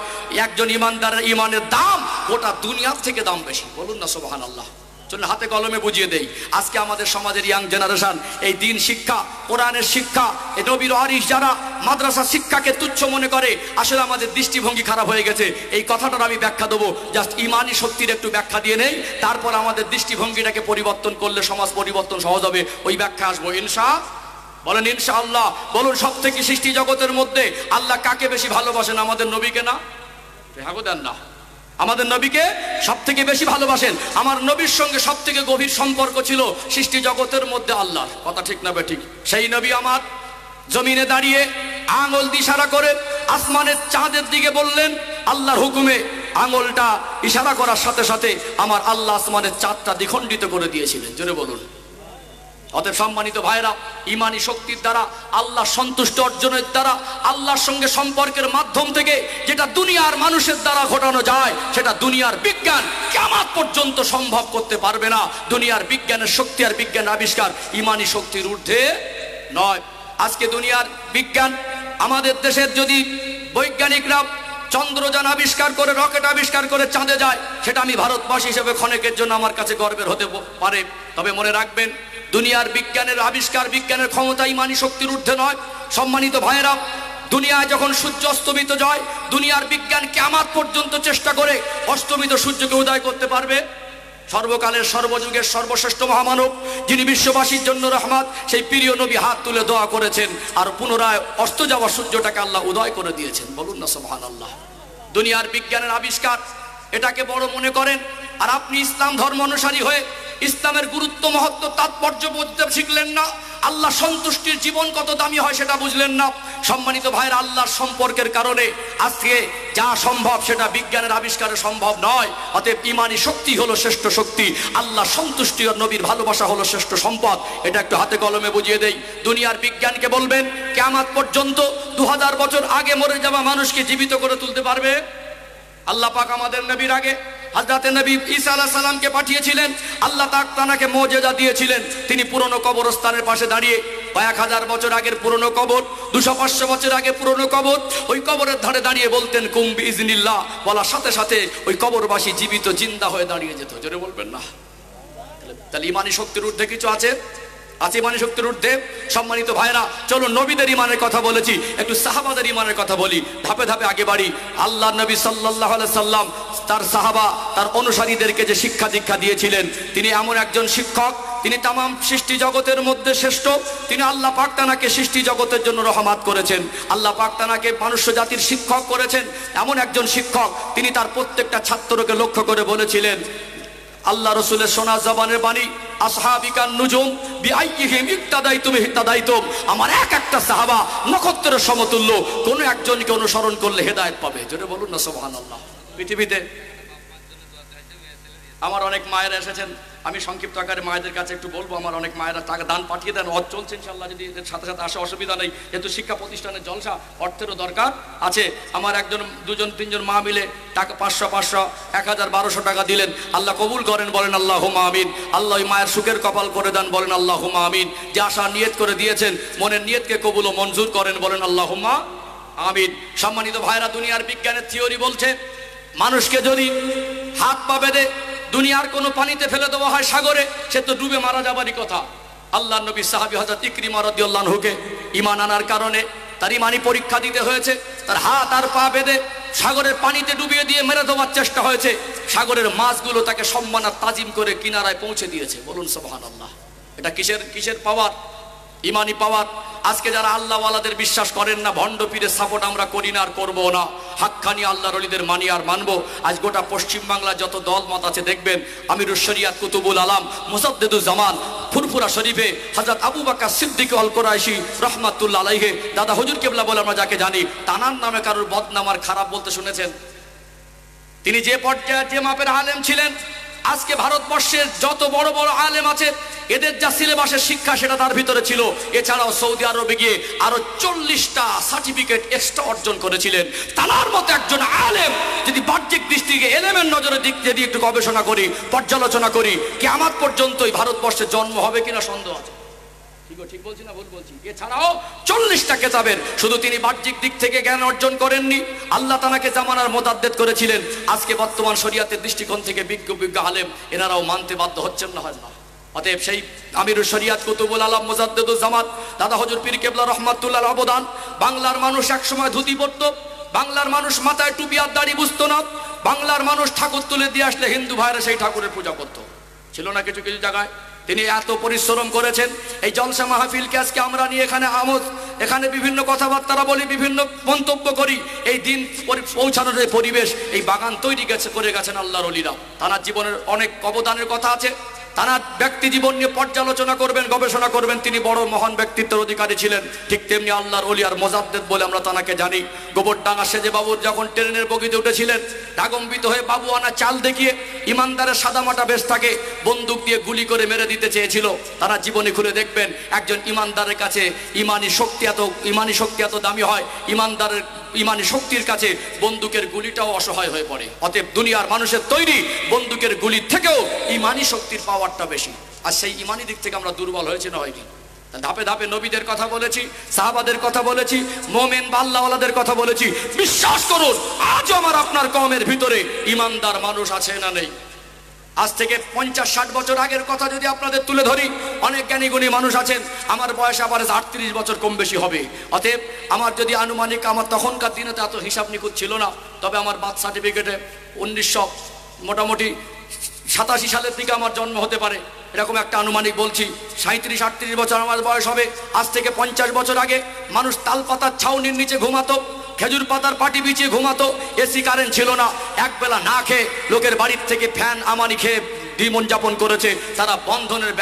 একজন ইমানদারের ইমানের দাম গোটা দুনিয়ার থেকে দাম বেশি। বলুন না সুবহানাল্লাহ। চলুন হাতে কলমে বুঝিয়ে দেই। আজকে আমাদের সমাজের ইয়াং জেনারেশন এই দিন শিক্ষা, কোরআনের শিক্ষা, এই নবীর ওয়ারিস যারা মাদ্রাসা শিক্ষাকে তুচ্ছ মনে করে, আসলে আমাদের দৃষ্টিভঙ্গি খারাপ হয়ে গেছে। এই কথাটার আমি ব্যাখ্যা দেবো, জাস্ট ইমানি শক্তির একটু ব্যাখ্যা দিয়ে নেই, তারপর আমাদের দৃষ্টিভঙ্গিটাকে পরিবর্তন করলে সমাজ পরিবর্তন সহজ হবে। ওই ব্যাখ্যা আসবো ইনশাআল্লাহ। বলেন ইনশাআল্লাহ। বলুন সব থেকে সৃষ্টি জগতের মধ্যে আল্লাহ কাকে বেশি ভালোবাসেন? আমাদের নবীকে না? হাগো দেন না। আমাদের নবীকে সব থেকে বেশি ভালোবাসেন। আমার নবীর সঙ্গে সব থেকে গভীর সম্পর্ক ছিল সৃষ্টি জগতের মধ্যে আল্লাহর। কথা ঠিক না বেঠিক? সেই নবী আমার জমিনে দাঁড়িয়ে আঙুল দিয়ে ইশারা করে আসমানের চাঁদের দিকে বললেন, আল্লাহর হুকুমে আঙুলটা ইশারা করার সাথে সাথে আমার আল্লাহ আসমানের চাঁদটা দ্বিখণ্ডিত করে দিয়েছিলেন। জোরে বলুন। অতএব সম্মানিত ভাইরা, ইমানি শক্তির দ্বারা, আল্লাহ সন্তুষ্ট অর্জনের দ্বারা, আল্লাহর সঙ্গে সম্পর্কের মাধ্যম থেকে যেটা দুনিয়ার মানুষের দ্বারা ঘটানো যায়, সেটা দুনিয়ার বিজ্ঞান কিয়ামত পর্যন্ত সম্ভব করতে পারবে না। দুনিয়ার বিজ্ঞানের শক্তি আর বিজ্ঞান আবিষ্কার ইমানি শক্তির ঊর্ধ্বে নয়। আজকে দুনিয়ার বিজ্ঞান, আমাদের দেশের যদি বৈজ্ঞানিকরা চন্দ্রযান আবিষ্কার করে, রকেট আবিষ্কার করে চাঁদে যায়, সেটা আমি ভারতবাসী হিসেবে ক্ষণিকের জন্য আমার কাছে গর্বের হতে পারে। তবে মনে রাখবেন, দুনিয়ার বিজ্ঞানের আবিষ্কার, বিজ্ঞানের ক্ষমতা ইমানি শক্তির ঊর্ধ্বে নয়। সম্মানিত ভাইয়েরা, দুনিয়ায় যখন সূর্য অস্তমিত যায়, দুনিয়ার বিজ্ঞান কিয়ামত পর্যন্ত চেষ্টা করে অস্তমিত সূর্যকে উদয় করতে পারবে। সর্বকালের সর্বযুগের সর্বশ্রেষ্ঠ মহামানব, যিনি বিশ্ববাসীর জন্য রহমত, সেই প্রিয় নবী হাত তুলে দোয়া করেছেন আর পুনরায় অস্ত যাওয়া সূর্যটাকে আল্লাহ উদয় করে দিয়েছেন। বলুন না সুবহানাল্লাহ। দুনিয়ার বিজ্ঞানের আবিষ্কার, এটাকে বড় মনে করেন, আর আপনি ইসলাম ধর্ম অনুসারী হয়ে ইসলামের গুরুত্ব, মহত্ব, তাৎপর্য বুঝতে শিখলেন না। আল্লাহ সন্তুষ্টির জীবন কত দামি হয় সেটা বুঝলেন না। সম্মানিত ভাইয়েরা, আল্লাহর সম্পর্কের কারণে আজকে যা সম্ভব সেটা বিজ্ঞানের আবিষ্কারে সম্ভব নয়। অতএব ইমানি শক্তি হলো শ্রেষ্ঠ শক্তি, আল্লাহ সন্তুষ্টি আর নবীর ভালোবাসা হলো শ্রেষ্ঠ সম্পদ। এটা একটু হাতে কলমে বুঝিয়ে দেই। দুনিয়ার বিজ্ঞানকে বলবেন কিয়ামত পর্যন্ত 2000 বছর আগে মরে যাওয়া মানুষকে জীবিত করে তুলতে পারবে। আল্লাহ পাক আমাদের নবীর আগে হযরত নবী ঈসা আলাইহিস সালামকে পাঠিয়েছিলেন। আল্লাহ তাআলা তাকে মুজিজা দিয়েছিলেন। তিনি পুরনো কবরস্থানের পাশে দাঁড়িয়ে 1000 বছর আগের পুরনো কবর, 200-500 বছর আগে পুরনো কবর। ওই কবরের ধারে দাঁড়িয়ে বলতেন কুম বিইজনিল্লাহ, বলার সাথে সাথে ওই কবরবাসী জীবিত জিন্দা হয়ে দাঁড়িয়ে যেত। জোরে বলবেন না? তাহলে ইমানি শক্তির ঊর্ধ্বে কিছু আছে? আছে ইমানি শক্তির ঊর্ধ্বে? সম্মানিত ভাইরা, চলুন নবীদের ইমানের কথা বলেছি, একটু সাহাবাদের ইমানের কথা বলি, ধাপে ধাপে আগে বাড়ি। আল্লাহ নবী সাল্লাল্লাহু আলাইহি সাল্লাম তার সাহাবা, তার অনুসারীদেরকে যে শিক্ষা দীক্ষা দিয়েছিলেন, তিনি এমন একজন শিক্ষক, তিনি তামাম সৃষ্টি জগতের মধ্যে শ্রেষ্ঠ। তিনি আল্লাহ পাক তানাকে সৃষ্টি জগতের জন্য রহমত করেছেন, আল্লাহ পাক তানাকে মানুষ্য জাতির শিক্ষক করেছেন। এমন একজন শিক্ষক, তিনি তার প্রত্যেকটা ছাত্রকে লক্ষ্য করে বলেছিলেন, আল্লাহ রসুলের সোনা জবানের বাণী, আসহাবিকান নুজুম বিআইয়িহিম ইক্তাদাইতুম ইহতাদাইতুম। আমার এক একটা সাহাবা নক্ষত্রের সমতুল্য, কোন একজনকে অনুসরণ করলে হেদায়েত পাবে। জোরে বলুন না সুবহানাল্লাহ। পৃথিবীতে আমার অনেক মায়েরা এসেছেন, আমি সংক্ষিপ্ত আকারে মায়েদের কাছে একটু বলবো, আমার অনেক মায়েরা টাকা দান পাঠিয়ে দেন, অর্থ চলছে ইনশাআল্লাহ, যদি এদের সাথে সাথে আসে অসুবিধা নেই, যেহেতু শিক্ষা প্রতিষ্ঠানের জলসা, অর্থেরও দরকার আছে। আমার একজন, দুজন, তিনজন মা মিলে টাকা 500, 1000, 1200 টাকা দিলেন। আল্লাহ কবুল করেন, বলেন আল্লাহুম্মা আমিন। আল্লাহ ওই মায়ের সুখের কপাল করে দেন, বলেন আল্লাহুম্মা আমিন। যে আশা নিয়ত করে দিয়েছেন, মনের নিয়তকে কবুল ও মঞ্জুর করেন, বলেন আল্লাহুম্মা আমিন। সম্মানিত ভাইরা, দুনিয়ার বিজ্ঞানের থিওরি বলছে, মানুষকে যদি হাত পা বেঁধে দুনিয়ার কোনো পানিতে ফেলে দেওয়া হয় সাগরে, সে তো ডুবে মারা যাবারই কথা। আল্লাহ নবী সাহাবী হযরত ইকরিমা রাদিয়াল্লাহু আনহুকে ঈমান আনার কারণে তার ঈমানি পরীক্ষা দিতে হয়েছে, তার হাত আর পা বেঁধে সাগরের পানিতে ডুবিয়ে দিয়ে মেরে দেওয়ার চেষ্টা হয়েছে। সাগরের মাছগুলো তাকে সম্মান আর তাজিম করে কিনারায় পৌঁছে দিয়েছে। বলুন সুবহানাল্লাহ। এটা কিসের পাওয়ার? ইমানি পাওয়ার। আজকে যারা আল্লাহওয়ালাদের বিশ্বাস করেন না, ভণ্ড পীরের সাপোর্ট আমরা করি না আর করবো না, হাক্কানি আল্লাহর ওলিদের মানি আর মানবো। আজ গোটা পশ্চিম বাংলার যত দল মত আছে দেখবেন, আমিরুশ শরিয়াত কুতুবুল আলাম মুজাদ্দিদুজ জামান ফুরফুরা শরীফে হযরত আবু বকর সিদ্দিক আল কুরাইশি রাহমাতুল্লাহ আলাইহি, দাদা হুজুর কেবলা বলে আমরা যাকে জানি, তানার নামে কারোর বদনাম আর খারাপ বলতে শুনেছেন? তিনি যে পর্যায়ে যে মাপের আলেম ছিলেন, আজকে ভারতবর্ষের যত বড় বড় আলেম আছে, এদের যা সিলেবাসের শিক্ষা সেটা তার ভিতরে ছিল। এছাড়াও সৌদি আরবে গিয়ে আরো 40টা সার্টিফিকেট এক্সট্রা অর্জন করেছিলেন। তার মতো একজন আলেম যদি বাহ্যিক দৃষ্টিকে এলেমের নজরে দিক যদি একটু গবেষণা করি, পর্যালোচনা করি, কিয়ামত পর্যন্তই ভারতবর্ষে জন্ম হবে কিনা সন্দেহ আছে। ঠিক বলছি না ভুল বলছি? এছাড়াও 40টা কেতাবের শুধু তিনি বাহ্যিক দিক থেকে জ্ঞান অর্জন করেননি, আল্লাহ তাআলাকে জামানার মুতাদ্দিদ করেছিলেন। আজকে বর্তমান শরিয়াতের দৃষ্টিকোণ থেকে বিজ্ঞ আলেম এনারাও মানতে বাধ্য হচ্ছেন না, হয় না? অতএব সেই আমিরুশ শরিয়াত কুতুবুল আলাম মুজাদ্দিদুজ জামান দাদা হুজুর পীর কেবলা রাহমাতুল্লাহর অবদান। বাংলার মানুষ একসময় ধুতি পরতো, বাংলার মানুষ মাথায় টুপি আর দাড়ি বুঝতো না, বাংলার মানুষ ঠাকুর তুলে দিয়ে আসলে হিন্দু ভাইরা সেই ঠাকুরের পূজা করতো, ছিল না কিছু কিছু জায়গায়? তিনি এত পরিশ্রম করেছেন। এই জলসা মাহফিলকে আজকে আমরা নিয়ে এখানে বিভিন্ন কথাবার্তা বলি, বিভিন্ন মন্তব্য করি। এই দিন পৌঁছানোর যে পরিবেশ, এই বাগান তৈরি করে গেছেন আল্লাহর ওলিরা। তার জীবনের অনেক অবদানের কথা আছে, তার ব্যক্তি জীবন নিয়ে পর্যালোচনা করবেন, গবেষণা করবেন। তিনি বড় মহান ব্যক্তিত্বের অধিকারী ছিলেন। ঠিক তেমনি আল্লাহর ওলি আর মুজাদ্দিদ বলে আমরা তানাকে জানি। গোবরডাঙ্গা সেজে বাবুর যখন ট্রেনের বগিতে উঠেছিলেন, রাগম্বিত হয়ে বাবু আনা চাল দেখিয়ে ইমানদারের সাদামাটা বেশ তাকে বন্দুক দিয়ে গুলি করে মেরে দিতে চেয়েছিল। তারা জীবনে খুলে দেখবেন, একজন ইমানদারের কাছে ইমানি শক্তি এত দামি হয়, ইমানদারের ইমানি শক্তির কাছে বন্দুকের গুলিটাও অসহায় হয়ে পড়ে। অতএব দুনিয়ার মানুষের তৈরি বন্দুকের গুলি থেকেও ইমানি শক্তির পাওয়ারটা বেশি। আর সেই ইমানি দিক থেকে আমরা দুর্বল হয়েছি না হয়নি? ধাপে ধাপে নবীদের কথা বলেছি, সাহাবাদের কথা বলেছি, মোমেন বা আল্লাহওয়ালাদের কথা বলেছি। বিশ্বাস করুন, আজও আমার আপনার কওমের ভিতরে ইমানদার মানুষ আছে না নেই? আজ থেকে 50-60 বছর আগের কথা যদি আপনাদের তুলে ধরি, অনেক জ্ঞানী গুণী মানুষ আছেন। আমার বয়স আবার 38 বছর কম বেশি হবে। অতএব আমার যদি আনুমানিক, আমার তখনকার দিনে তো এত হিসাব নিখুঁত ছিল না, তবে আমার বার্থ সার্টিফিকেটে 1900 মোটামুটি 87 সালের দিকে আমার জন্ম হতে পারে, এরকম একটা আনুমানিক বলছি। 37-38 বছর আমার বয়স হবে। আজ থেকে 50 বছর আগে মানুষ তাল পাতার ছাউনির নিচে ঘুমাতো, খেজুর পাতার পাটি বিছিয়ে ঘুমাতো, এসি কারেন্ট ছিল না, একবেলা না খেয়ে লোকের বাড়ির থেকে ফ্যান আমানি খেয়ে জীবন যাপন করেছে। তারা বন্ধনের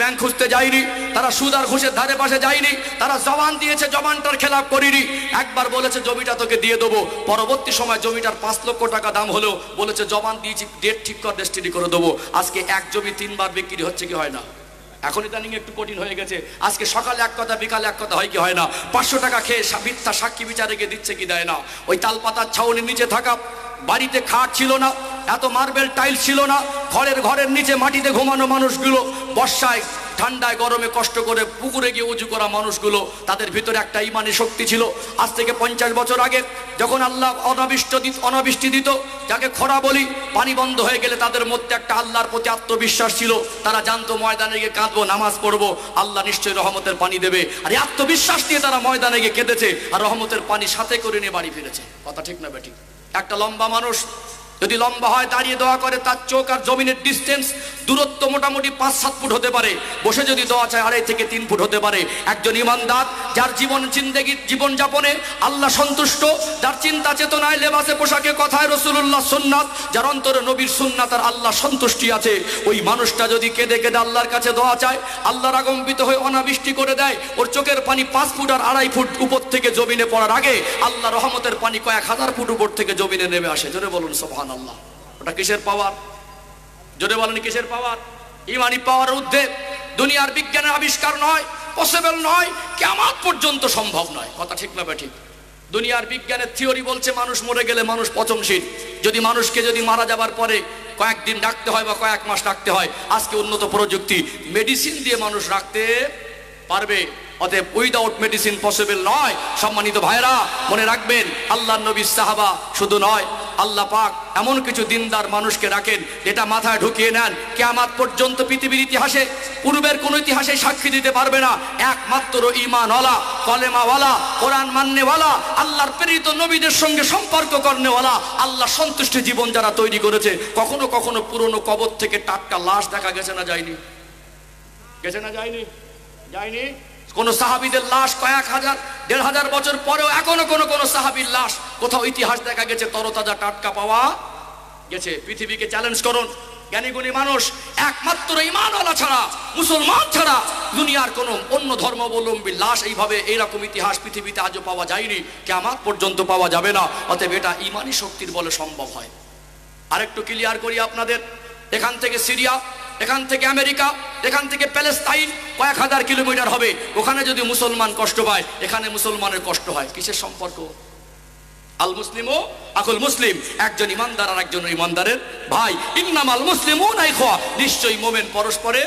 ব্যাংক খুঁজতে যায়নি, তারা সুদ আর ঘুষের ধারে পাশে যায়নি, তারা জবান দিয়েছে, জবানটার খেলাপ করিনি। একবার বলেছে জমিটা তোকে দিয়ে দেবো, পরবর্তী সময় জমিটার 5 লক্ষ টাকা দাম হলেও বলেছে জবান দিয়েছি, ডেট ঠিক কর, রেজিস্ট্রি করে দেবো। আজকে এক জমি 3 বার বিক্রি হচ্ছে কি হয় না? এখন ইদানিং একটু কঠিন হয়ে গেছে। আজকে সকালে এক কথা, বিকালে এক কথা, হয় কি হয় না? 500 টাকা খেয়ে মিথ্যা সাক্ষী বিচারে গিয়ে দিচ্ছে কি দেয় না? ওই তালপাতার ছাউনির নিচে থাকা, বাড়িতে খাট ছিল না, এত মার্বেল টাইল ছিল না, ঘরের নিচে মাটিতে ঘুমানো মানুষগুলো বর্ষায় ঠান্ডায় গরমে কষ্ট করে পুকুরে গিয়ে উঁচু করা মানুষগুলো, তাদের ভিতরে একটা ইমানি শক্তি ছিল। আজ থেকে 50 বছর আগে যখন আল্লাহ অনাবৃষ্টি দিত, যাকে খরা বলি, পানি বন্ধ হয়ে গেলে তাদের মধ্যে একটা আল্লাহর প্রতি আত্মবিশ্বাস ছিল। তারা জানতো ময়দানে গিয়ে কাঁদবো, নামাজ পড়বো, আল্লাহ নিশ্চয়ই রহমতের পানি দেবে। আর এই আত্মবিশ্বাস নিয়ে তারা ময়দানে গিয়ে কেঁদেছে আর রহমতের পানি সাথে করে নিয়ে বাড়ি ফিরেছে। কথা ঠিক না বেঠিক? একটা লম্বা মানুষ যদি লম্বা হয়, দাঁড়িয়ে দোয়া করে, তার চোখ আর জমিনের ডিস্টেন্স দূরত্ব মোটামুটি 5-7 ফুট হতে পারে। বসে যদি দোয়া চায় 2.5 থেকে 3 ফুট হতে পারে। একজন ইমানদার, যার জীবন যাপনে আল্লাহ সন্তুষ্ট, যার চিন্তা চেতনায়, লেবাসে পোশাকে, কথায় রাসূলুল্লাহ সুন্নাত, যার অন্তরে নবীর সুন্নাত আর আল্লাহ সন্তুষ্টি আছে, ওই মানুষটা যদি কেঁদে কেঁদে আল্লাহর কাছে দোয়া চায়, আল্লাহ রাগম্বিত হয়ে অনাবৃষ্টি করে দেয়। ওর চোখের পানি 5 ফুট আর 2.5 ফুট উপর থেকে জমিনে পড়ার আগে আল্লাহ রহমতের পানি কয়েক হাজার ফুট উপর থেকে জমিনে নেমে আসে। জোরে বলুন সুবহানাল্লাহ। ওটা কিসের পাওয়ার? জোরে বলেন কিসের পাওয়ার? ইমানি পাওয়ার ঊর্ধ্বে দুনিয়ার বিজ্ঞানের আবিষ্কার নয়, পসিবল নয়, কিয়ামত পর্যন্ত সম্ভব নয়। কথা ঠিক না ঠিক? দুনিয়ার বিজ্ঞানের থিওরি বলছে মানুষ মরে গেলে মানুষ পচনশীল। যদি মানুষকে মারা যাবার পরে কয়েকদিন রাখতে হয় বা কয়েক মাস রাখতে হয়, আজকে উন্নত প্রযুক্তি মেডিসিন দিয়ে মানুষ রাখতে পারবে। অতএব উইদাউট মেডিসিন পসিবল নয়। সম্মানিত ভাইরা, মনে রাখবেন, আল্লাহর নবীর সাহাবা শুধু নয়, আল্লাহ পাক এমন কিছু দিনদার মানুষকে রাখেন যেটা মাথায় ঢুকিয়ে নেন, কিয়ামত পর্যন্ত পৃথিবীর ইতিহাসে, পূর্বের কোন ইতিহাসে সাক্ষী দিতে পারবে না। একমাত্র ঈমানওয়ালা, কলেমাওয়ালা, কোরআন মাননেওয়ালা, আল্লাহর প্রেরিত নবীদের সঙ্গে সম্পর্ক করনেওয়ালা, আল্লাহ সন্তুষ্টি জীবন যারা তৈরি করেছে। কখনো কখনো পুরনো কবর থেকে টাটকা লাশ দেখা গেছে না যায়নি? গেছে না যায়নি? যায়নি। কোন সাহাবীদের লাশ কয়েক হাজার, 1,500 বছর পরেও এখনো কোন সাহাবীর লাশ কোথাও ইতিহাস দেখা গেছে তরতাজা টাটকা পাওয়া গেছে? পৃথিবীকে চ্যালেঞ্জ করুন, জ্ঞানীগুণী মানুষ, একমাত্র ঈমানওয়ালা ছাড়া, মুসলমান ছাড়া দুনিয়ার কোন অন্য ধর্মাবলম্বী লাশ এইভাবে এইরকম ইতিহাস পৃথিবীতে আজও পাওয়া যায়নি, কিয়ামত পর্যন্ত পাওয়া যাবে না। অতএব এটা ঈমানি শক্তির বলে সম্ভব হয়। আরেকটু ক্লিয়ার করি আপনাদের, এখান থেকে সিরিয়া, এখান থেকে আমেরিকা, এখান থেকে প্যালেস্তাইন কয়েক হাজার কিলোমিটার হবে। ওখানে যদি মুসলমান কষ্ট পায়, এখানে মুসলমানের কষ্ট হয়। কিসের সম্পর্ক? আল মুসলিমু আকুল মুসলিম, একজন ইমানদার আর একজন ইমানদারের ভাই। ইন্নামাল মুসলিমুনা ইখওয়া, নিশ্চয়ই মুমিন পরস্পরে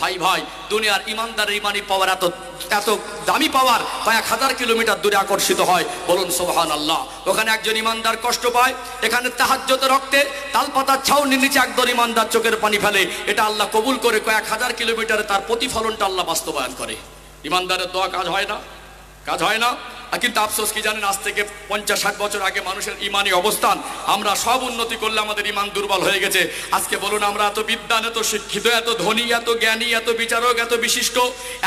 ভাই ভাই। দুনিয়ার ইমানদারের ইমানি পাওয়ার এত দামি পাওয়ার কয়েক হাজার কিলোমিটার দূরে আকর্ষিত হয়। বলুন সুবহানাল্লাহ। ওখানে একজন ইমানদার কষ্ট পায়, এখানে তাহাজ্জুদের রক্তে তালপাতার ছাউনির নিচে একজন ইমানদার চোখের পানি ফেলে, এটা আল্লাহ কবুল করে কয়েক হাজার কিলোমিটারে তার প্রতিফলনটা আল্লাহ বাস্তবায়ন করে। ইমানদারের দোয়া কাজ হয় না? কাজ হয় না। কিন্তু আফসোস কি জানেন, আজ থেকে 50-60 বছর আগে মানুষের ইমানি অবস্থান, আমরা সব উন্নতি করলে আমাদের ইমান দুর্বল হয়ে গেছে। আজকে বলুন, আমরা এত বিদ্বান, এত শিক্ষিত, এত ধনী, এত জ্ঞানী, এত বিচারক, এত বিশিষ্ট,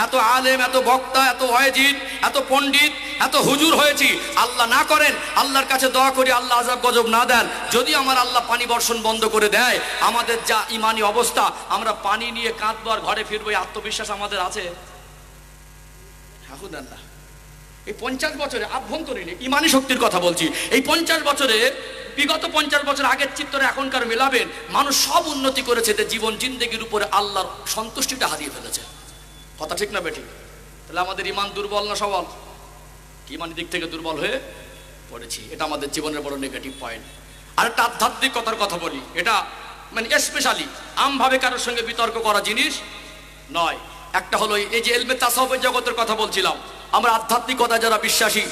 এত আলেম, এত বক্তা, এত ওয়াইজিদ, এত পণ্ডিত, এত হুজুর হয়েছি। আল্লাহ না করেন, আল্লাহর কাছে দোয়া করি আল্লাহ আযাব গজব না দেন। যদি আমার আল্লাহ পানি বর্ষণ বন্ধ করে দেয়, আমাদের যা ইমানি অবস্থা, আমরা পানি নিয়ে কাঁদবো আর ঘরে ফিরবো, এই আত্মবিশ্বাস আমাদের আছে? আল্লাহ, এই 50 বছরে আভ্যন্তরীণ ইমানি শক্তির কথা বলছি, এই 50 বছরে, বিগত 50 বছর আগের চিত্রে এখনকার মেলাবেন, মানুষ সব উন্নতি করেছে, জীবন জিন্দেগির উপরে আল্লাহর সন্তুষ্টিটা হারিয়ে ফেলেছে। কথা ঠিক না বেঠিক? তাহলে আমাদের ইমান দুর্বল না সবল? ইমানি দিক থেকে দুর্বল হয়ে পড়েছি, এটা আমাদের জীবনের বড় নেগেটিভ পয়েন্ট। আর একটা আধ্যাত্মিকতার কথা বলি, এটা মানে স্পেশালি আমভাবে কারোর সঙ্গে বিতর্ক করা জিনিস নয়। একটা হলো এই যে ইলমে তাসাউফের জগতের কথা বলছিলাম, আমরা আধ্যাত্মিকতা যারা বিশ্বাসী,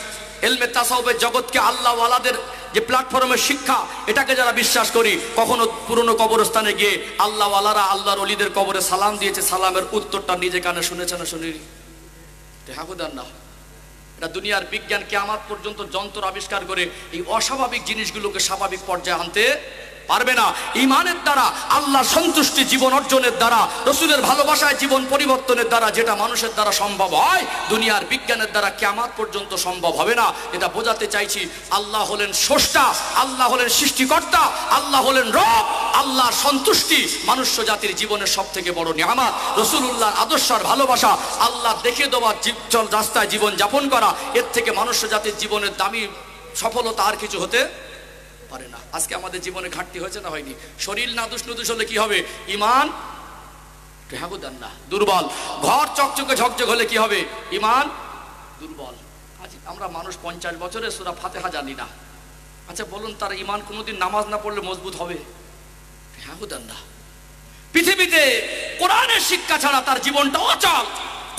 ইলমে তাসাউফের জগৎকে আল্লাহ ওয়ালাদের যে প্ল্যাটফর্মের শিক্ষা, এটাকে যারা বিশ্বাস করি, কখনো পুরনো কবরস্থানে গিয়ে আল্লাহ ওয়ালারা আল্লাহর ওলিদের কবরে সালাম দিয়েছে, সালামের উত্তরটা নিজে কানে শুনেছে না শুনিনি? হাকুদার না। এটা দুনিয়ার বিজ্ঞান কিয়ামত পর্যন্ত যন্ত্র আবিষ্কার করে এই অস্বাভাবিক জিনিসগুলোকে স্বাভাবিক পর্যায়ে আনতে পারবে না। ঈমানের দ্বারা, আল্লাহ সন্তুষ্টি জীবন অর্জনের দ্বারা, রাসূলের ভালোবাসায় জীবন পরিবর্তনের দ্বারা যেটা মানুষের দ্বারা সম্ভব হয়, দুনিয়ার বিজ্ঞানের দ্বারা কিয়ামত পর্যন্ত সম্ভব হবে না। এটা বোঝাতে চাইছি, আল্লাহ হলেন স্রষ্টা, আল্লাহ হলেন সৃষ্টিকর্তা, আল্লাহ হলেন রব। আল্লাহ সন্তুষ্টি মানুষ্য জাতির জীবনের সবথেকে বড় নিয়ামত। রাসূলুল্লাহর আদর্শ আর ভালোবাসা, আল্লাহ দেখে দেওয়া চল রাস্তায় জীবন যাপন করা, এর থেকে মানুষ্য জাতির জীবনের দামি সফলতা আর কিছু হতে পারে না। আজকে আমাদের জীবনে ঘাটতি হয়েছে না হয়নি? শরীর নাদুস নুদুস হলে কি হবে? ঈমান দুর্বল। ঘর চকচকে ঝকঝক হলে কি হবে? ঈমান দুর্বল। আজ আমরা মানুষ 50 বছরে সূরা ফাতিহা জানি না। আচ্ছা বলুন, তার ঈমান কোনোদিন নামাজ না পড়লে মজবুত হবে? পৃথিবীতে কোরআনের শিক্ষা ছাড়া তার জীবনটা অচল।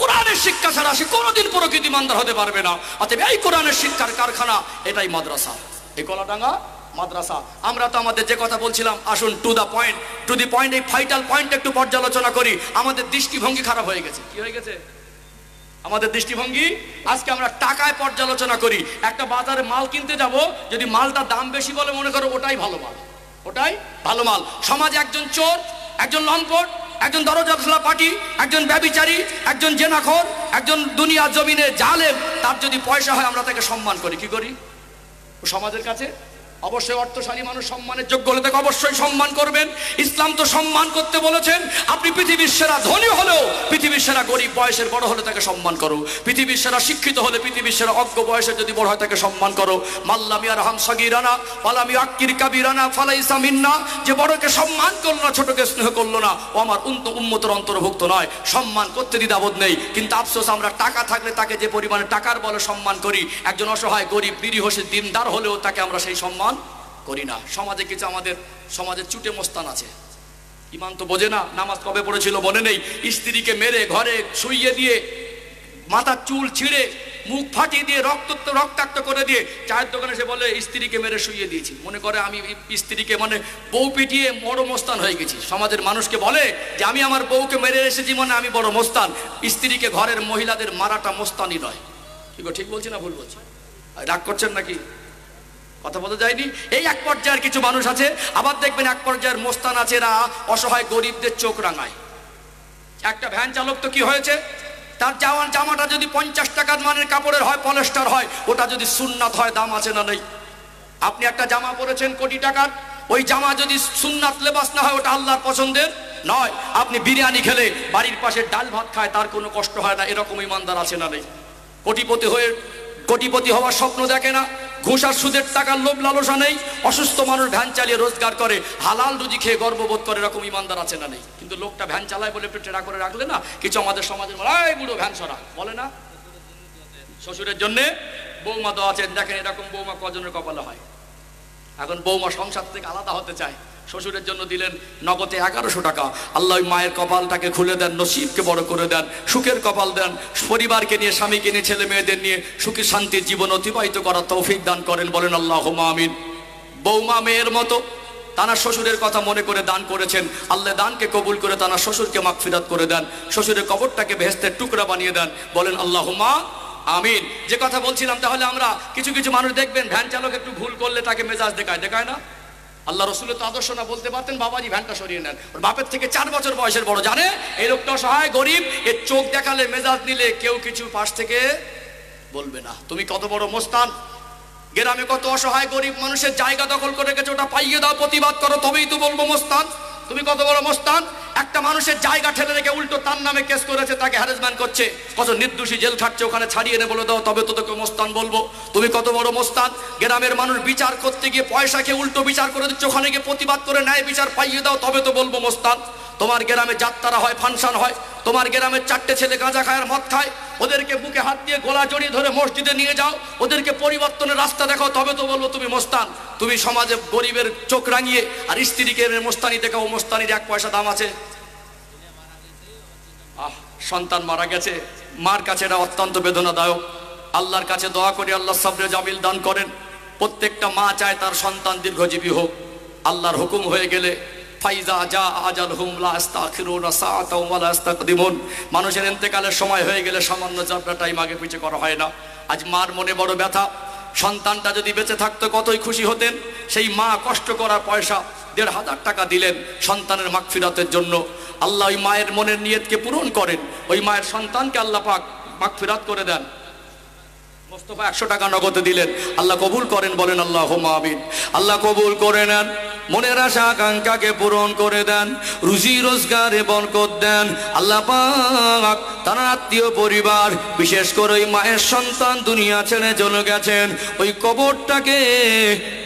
কোরআনের শিক্ষা ছাড়া সে কোনোদিন প্রকৃত ইমানদার হতে পারবে না। অতএব এই কোরআনের শিক্ষার কারখানা, এটাই মাদ্রাসা, এই কলাডাঙ্গা মাদ্রাসা। আমরা তো আমাদের যে কথা বলছিলাম, আসুন টু দি পয়েন্ট, এই ভাইটাল পয়েন্ট একটু পর্যালোচনা করি। আমাদের দৃষ্টিভঙ্গি খারাপ হয়ে গেছে। কি হয়ে গেছে আমাদের দৃষ্টিভঙ্গি? আজকে আমরা টাকায় পর্যালোচনা করি। একটা বাজারে মাল কিনতে যাব, যদি মালটা দাম বেশি বলে মনে করো ওটাই ভালো মাল, ওটাই ভালো মাল। সমাজে একজন চোর, একজন লম্পট, একজন দরজা পাটি, একজন ব্যভিচারী, একজন জেনাখোর, একজন দুনিয়া জমিনে জালেম, তার যদি পয়সা হয় আমরা তাকে সম্মান করি। কি করি? ও সমাজের কাছে অবশ্যই অর্থশালী মানুষ সম্মানের যোগ্য হলে তাকে অবশ্যই সম্মান করবেন। ইসলাম তো সম্মান করতে বলেছেন। আপনি পৃথিবীর সেরা ধনী হলেও, পৃথিবীর সেরা গরিব বয়সের বড় হলে তাকে সম্মান করো। পৃথিবীর সেরা শিক্ষিত হলে, পৃথিবীর সেরা অজ্ঞ বয়সের যদি বড় হয় তাকে সম্মান করো। মাল্লাম ইয়ারহাম সাগীরানা ওয়ালাম ইয়াক্কির কাবীরানা ফালাইসা মিন্না। যে বড়কে সম্মান করলো না, ছোটকে স্নেহ করলো না, ও আমার উম্মতের অন্তর্ভুক্ত নয়। সম্মান করতে দ্বিধাবোধ নেই, কিন্তু আফসোস আমরা টাকা থাকলে তাকে যে পরিমাণে টাকার বলে সম্মান করি, একজন অসহায় গরিব নিরীহ সে দিনদার হলেও তাকে আমরা সেই সম্মান করি না। সমাজে কিছু আমাদের সমাজে চুটে মোস্তান আছে, ইমান তো বোঝে না। নামাজ কবে পড়েছিল মনে নেই, স্ত্রীকে মেরে ঘরে শুইয়ে দিয়ে, মাথার চুল ছিঁড়ে, মুখ ফাটিয়ে দিয়ে, রক্তাক্ত করে দিয়ে চায়ের দোকানে সে বলে স্ত্রীকে মেরে শুইয়ে দিয়েছি। মনে করে আমি স্ত্রীকে মানে বউ পিটিয়ে বড় মোস্তান হয়ে গেছি। সমাজের মানুষকে বলে যে আমি আমার বউকে মেরে এসেছি, মানে আমি বড় মোস্তান। স্ত্রীকে ঘরের মহিলাদের মারাটা মোস্তানি নয়। ঠিক বলছি না ভুল বলছি? রাগ করছেন নাকি? কথা বলতে যায়নি। এই এক পর্যায়ের কিছু মানুষ আছে, আবার দেখবেন এক পর্যায়ের মোস্তান আছে, এরা অসহায় গরিবদের চোখ রাঙায়। একটা ভ্যান চালক তো কি হয়েছে, তার জামাটা যদি 50 টাকার মানের কাপড়ের হয়, পলেস্টার হয়, ওটা যদি সুন্নাত হয়, দাম আছে না নেই? আপনি একটা জামা পরেছেন কোটি টাকার, ওই জামা যদি সুন্নাত লেবাস না হয়, ওটা আল্লাহর পছন্দের নয়। আপনি বিরিয়ানি খেলে বাড়ির পাশে ডাল ভাত খায়, তার কোনো কষ্ট হয় না, এরকম ইমানদার আছে না নেই? কোটিপতি হওয়ার স্বপ্ন দেখে না, ঘুষ আর সুদের টাকার লোভ লালসা নেই, অসুস্থ মানুষ ভ্যান চালিয়ে রোজগার করে, হালাল রুজি খেয়ে গর্ববোধ করে, এরকম ইমানদার আছে না নেই? কিন্তু লোকটা ভ্যান চালায় বলে একটু টেরা করে রাখলে না, কিছু আমাদের সমাজের এই বুড়ো ভ্যান সরা বলে না। শ্বশুরের জন্যে বৌমা দেওয়া আছেন, দেখেন এরকম বৌমা কজনের কপালে হয়। এখন বৌমা সংসার থেকে আলাদা হতে চায়, শ্বশুরের জন্য দিলেন নগদে 1100 টাকা। আল্লাহ মায়ের কপালটাকে খুলে দেন, নসিবকে বড় করে দেন, সুখের কপাল দেন, পরিবারকে নিয়ে, স্বামীকে নিয়ে, ছেলে মেয়েদের নিয়ে সুখী শান্তির জীবন অতিবাহিত করার তৌফিক দান করেন, বলেন আল্লাহুম্মা আমিন। বৌমা মেয়ের মতো তানার শ্বশুরের কথা মনে করে দান করেছেন, আল্লাহ দানকে কবুল করে তানার শ্বশুরকে মাগফিরাত করে দেন, শ্বশুরের কবরটাকে বেহেশতের টুকরা বানিয়ে দেন, বলেন আল্লাহুম্মা আমিন। যে কথা বলছিলাম, তাহলে আমরা কিছু মানুষ দেখবেন ভ্যান চালক একটু ভুল করলে তাকে মেজাজ দেখায় না? আল্লাহ রসুলের তো আদর্শ না, বলতে পারতেন বাবাজি ভ্যানটা সরিয়ে নেন, ওর বাপের থেকে 4 বছর বয়সের বড়, জানে এই লোকটা সহায় গরিব, এর চোখ দেখালে, মেজাজ নিলে কেউ কিছু পাশ থেকে বলবে না। তুমি কত বড় মোস্তান, গ্রামে কত অসহায় গরিব মানুষের জায়গা দখল করে গেছে, ওটা পাইয়ে দাও, প্রতিবাদ করো, তবেই তো বলবো মোস্তান। তুমি কত বড় মোস্তান, একটা মানুষের জায়গা ঠেলে রেখে উল্টো তার নামে কেস করেছে, তাকে হ্যারাসমেন্ট করছে, কত নির্দোষী জেল খাটছে, ওখানে ছাড়িয়ে এনে বলে দাও, তবে তো তোকে মোস্তান বলবো। তুমি কত বড় মোস্তান, গ্রামের মানুষ বিচার করতে গিয়ে পয়সাকে উল্টো বিচার করে দিচ্ছে, ওখানে গিয়ে প্রতিবাদ করে ন্যায় বিচার পাইয়ে দাও, তবে তো বলবো মোস্তান। তোমার গ্রামে যাত্রা হয়, ফাংশন হয়, তোমার গ্রামের 4টে ছেলে গাঁজা খায় আর মদ খায়, ওদেরকে বুকে হাত দিয়ে গলা জড়িয়ে ধরে মসজিদে নিয়ে যাও, ওদেরকে পরিবর্তনের রাস্তা দেখাও, তবে তো বলবো তুমি মোস্তান। তুমি সমাজে গরিবের চোখ রাঙিয়ে আর স্ত্রীকে মোস্তানি দেখাও, মোস্তানির 1 পয়সা দাম আছে? সন্তান মারা গেছে, মার কাছে এটা অত্যন্ত বেদনাদায়ক। আল্লাহর কাছে দোয়া করি আল্লাহ সাবরে জামিল দান করেন। প্রত্যেকটা মা চায় তার সন্তান দীর্ঘজীবী হোক। আল্লাহর হুকুম হয়ে গেলে ফাইজা জা আজালহুম লা আস্তাখিরুনা সাআতাও ওয়া লা আস্তাকদিমুন, মানুষের ইন্তেকালের সময় হয়ে গেলে সামান্য যাত্রা টাইম আগে পিছে করা হয় না। আজ মার মনে বড় ব্যথা, সন্তানটা যদি বেঁচে থাকতো কতই খুশি হতেন। সেই মা কষ্ট করার পয়সা 1500 টাকা দিলেন সন্তানের মাগফিরাতের জন্য। আল্লাহ ওই মায়ের মনের নিয়তকে পূরণ করেন, ওই মায়ের সন্তানকে আল্লাহ পাক মাগফিরাত করে দেন। মোস্তফা 100 টাকা নগদে দিলেন, আল্লাহ কবুল করেন, বলেন আল্লাহুম্মা আমিন। আল্লাহ কবুল করে নেন, মনের আশা আকাঙ্ক্ষাকে পূরণ করে দেন, রুজি রোজগারে বরকত দেন। আল্লাহ পাক তার আত্মীয় পরিবার, বিশেষ করে ওই মায়ের সন্তান দুনিয়া ছেড়ে চলে গেছেন, ওই কবরটাকে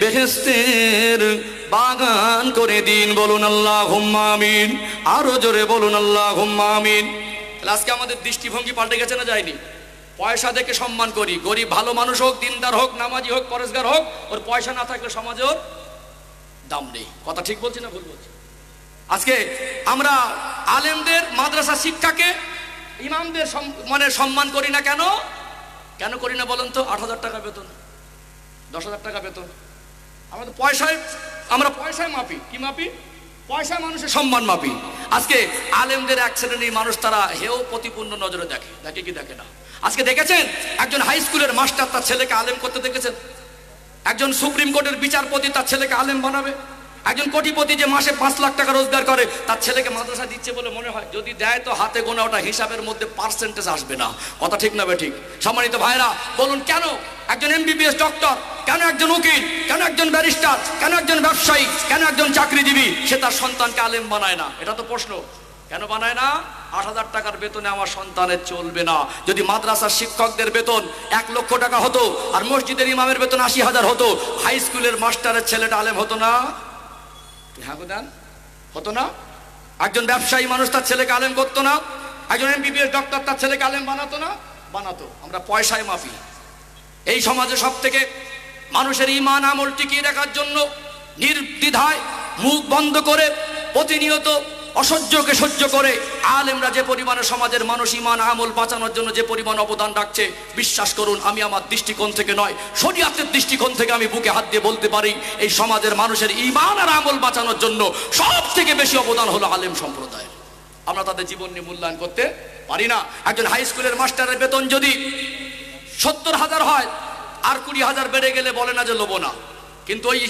বেহেশতের বাগান করে দিন, বলুন আল্লাহুম্মা আমিন। আরো জোরে বলুন আল্লাহুম্মা আমিন। আজকে আমাদের দৃষ্টিভঙ্গি পাল্টে গেছে না যায়নি? পয়সা দেখে সম্মান করি, গরিব ভালো মানুষ হোক, দিনদার হোক, নামাজি হোক, পরেশগার হোক, ওর পয়সা না থাকলে সমাজে ওর দাম নেই। কথা ঠিক বলছি না ভুল বলছি? আজকে আমরা আলেমদের, মাদ্রাসা শিক্ষাকে, ইমামদের মানে সম্মান করি না। কেন কেন করি না বলেন তো? 8,000 টাকা বেতন, 10,000 টাকা বেতন, আমরা পয়সায় মাপি। কি মাপি? পয়সা মানুষের সম্মান মাপি। আজকে আলেমদের এক শ্রেণীর মানুষ তারা হেও প্রতিপূর্ণ নজরে দেখে। দেখে কি দেখে না? আজকে দেখেছেন একজন হাই স্কুলের মাস্টার তার ছেলেকে আলেম করতে দেখেছেন? একজন সুপ্রিম কোর্টের বিচারপতি তার ছেলেকে আলেম বানাবে? একজন কোটিপতি যে মাসে 5 লাখ টাকা রোজগার করে তার ছেলেকে মাদ্রাসা দিচ্ছে বলে মনে হয়? যদি দেয় তো হাতে গোনা, ওটা হিসাবের মধ্যে পার্সেন্টেজ আসবে না। কথা ঠিক না ঠিক? সম্মানিত ভাইরা বলুন, কেন একজন MBBS ডক্টর, কেন একজন উকিল, কেন একজন ব্যারিস্টার, কেন একজন ব্যবসায়ী, কেন একজন চাকরিজীবী সে তার সন্তানকে আলেম বানায় না? এটা তো প্রশ্ন। কেন বানায় না? 8,000 টাকার বেতনে আমার সন্তানের চলবে না। যদি মাদ্রাসার শিক্ষকদের বেতন 1 লক্ষ টাকা হতো আর মসজিদের ইমামের বেতন 80,000 হতো, হাই স্কুলের মাস্টারের ছেলেটা আলেম হতো না? হ্যাঁ দেন, হতো না? একজন ব্যবসায়ী মানুষ তার ছেলেকে আলেম করতো না? একজন MBBS ডক্টর তার ছেলেকে আলেম বানাতো না? বানাতো। আমরা পয়সায় মাপি। এই সমাজে সব থেকে মানুষের ঈমান আমল টিকিয়ে রাখার জন্য নির্দ্বিধায় মুখ বন্ধ করে প্রতিনিয়ত অসহ্যকে সহ্য করে আলেমরা যে পরিমাণে সমাজের মানুষ ঈমান আমল বাঁচানোর জন্য যে পরিমাণ অবদান রাখছে, বিশ্বাস করুন, আমি আমার দৃষ্টিকোণ থেকে নয়, শরীয়তের দৃষ্টিকোণ থেকে আমি বুকে হাত দিয়ে বলতে পারি, এই সমাজের মানুষের ঈমান আর আমল বাঁচানোর জন্য সব থেকে বেশি অবদান হলো আলেম সম্প্রদায়ের। আমরা তাদের জীবন নিয়ে মূল্যায়ন করতে পারি না। একজন হাই স্কুলের মাস্টারের বেতন যদি 70,000 হয় আর 20,000 বেড়ে গেলে বলে না যে লোবো না। কিন্তু ওই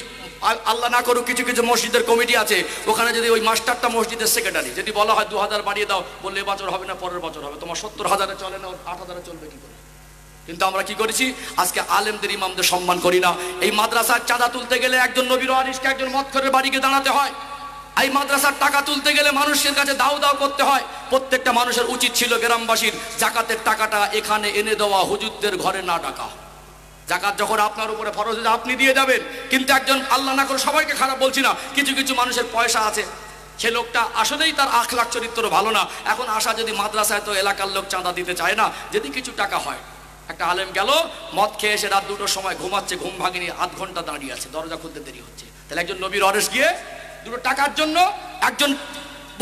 আল্লাহ না করুক কিছু কিছু মসজিদের কমিটি আছে, ওখানে যদি ওই মাস্টারটা মসজিদের সেক্রেটারি, যদি বলা হয় 2,000 বাড়িয়ে দাও, বললে এবছর হবে না, পরের বছর হবে। তোমার 70,000-এ চলে না, 8,000-এ চলবে কি করে? কিন্তু আমরা কি করেছি? আজকে আলেমদের ইমামদের সম্মান করি না। এই মাদ্রাসার চাঁদা তুলতে গেলে একজন নবীর ওয়ারিসকে একজন মদখোরের বাড়িকে দাঁড়াতে হয়। এই মাদ্রাসার টাকা তুলতে গেলে মানুষের কাছে দাও দাও করতে হয়। প্রত্যেকটা মানুষের উচিত ছিল গ্রামবাসীর জাকাতের টাকাটা এখানে এনে দেওয়া, হুজুরদের ঘরে না ডাকা। জাকাত যখন আপনার উপরে ফরজ হয়ে আপনি দিয়ে যাবেন। কিন্তু একজন, আল্লাহ না করে সবাইকে খারাপ বলছি না, কিছু কিছু মানুষের পয়সা আছে, সে লোকটা আসলেই তার আখলাক চরিত্র ভালো না। এখন আসা যদি মাদ্রাসায়, তো এলাকার লোক চাঁদা দিতে চায় না, যদি কিছু টাকা হয়। একটা আলেম গেল মদ খেয়ে এসে রাত 2টোর সময় ঘুমাচ্ছে, ঘুম ভাঙিনি, আধ ঘন্টা দাঁড়িয়ে আছে, দরজা খুলতে দেরি হচ্ছে। তাহলে একজন নবীর ওয়ারিস গিয়ে 2টো টাকার জন্য একজন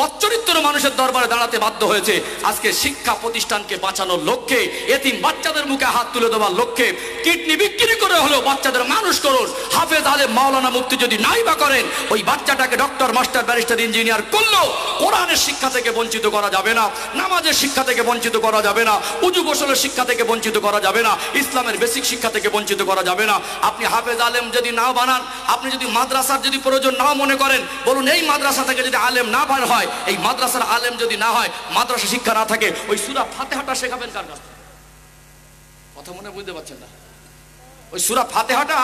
বচ্চরিত্র মানুষের দরবারে দাঁড়াতে বাধ্য হয়েছে। আজকে শিক্ষা প্রতিষ্ঠানকে বাঁচানোর লক্ষ্যে, এতিম বাচ্চাদের মুখে হাত তুলে দেওয়ার লক্ষ্যে কিডনি বিক্রি করে হলেও বাচ্চাদের মানুষ করুন। হাফেজ আলেম মাওলানা মুফতি যদি নাই বা করেন, ওই বাচ্চাটাকে ডক্টর, মাস্টার, ব্যারিস্টার, ইঞ্জিনিয়ার করলেও কোরআনের শিক্ষা থেকে বঞ্চিত করা যাবে না, নামাজের শিক্ষা থেকে বঞ্চিত করা যাবে না, উজু গোসলের শিক্ষা থেকে বঞ্চিত করা যাবে না, ইসলামের বেসিক শিক্ষা থেকে বঞ্চিত করা যাবে না। আপনি হাফেজ আলেম যদি না বানান, আপনি যদি মাদ্রাসার যদি প্রয়োজন না মনে করেন, বলুন এই মাদ্রাসা থেকে যদি আলেম না বার হয়, এই মাদ্রাসার আলেম যদি না হয়, মাদ্রাসা শিক্ষা না থাকে, ওই সূরা ফাতিহাটা শেখাবেন কার কাছ থেকে? কথা মনে বুঝতে পারছেন না? ওই সূরা ফাতিহাটা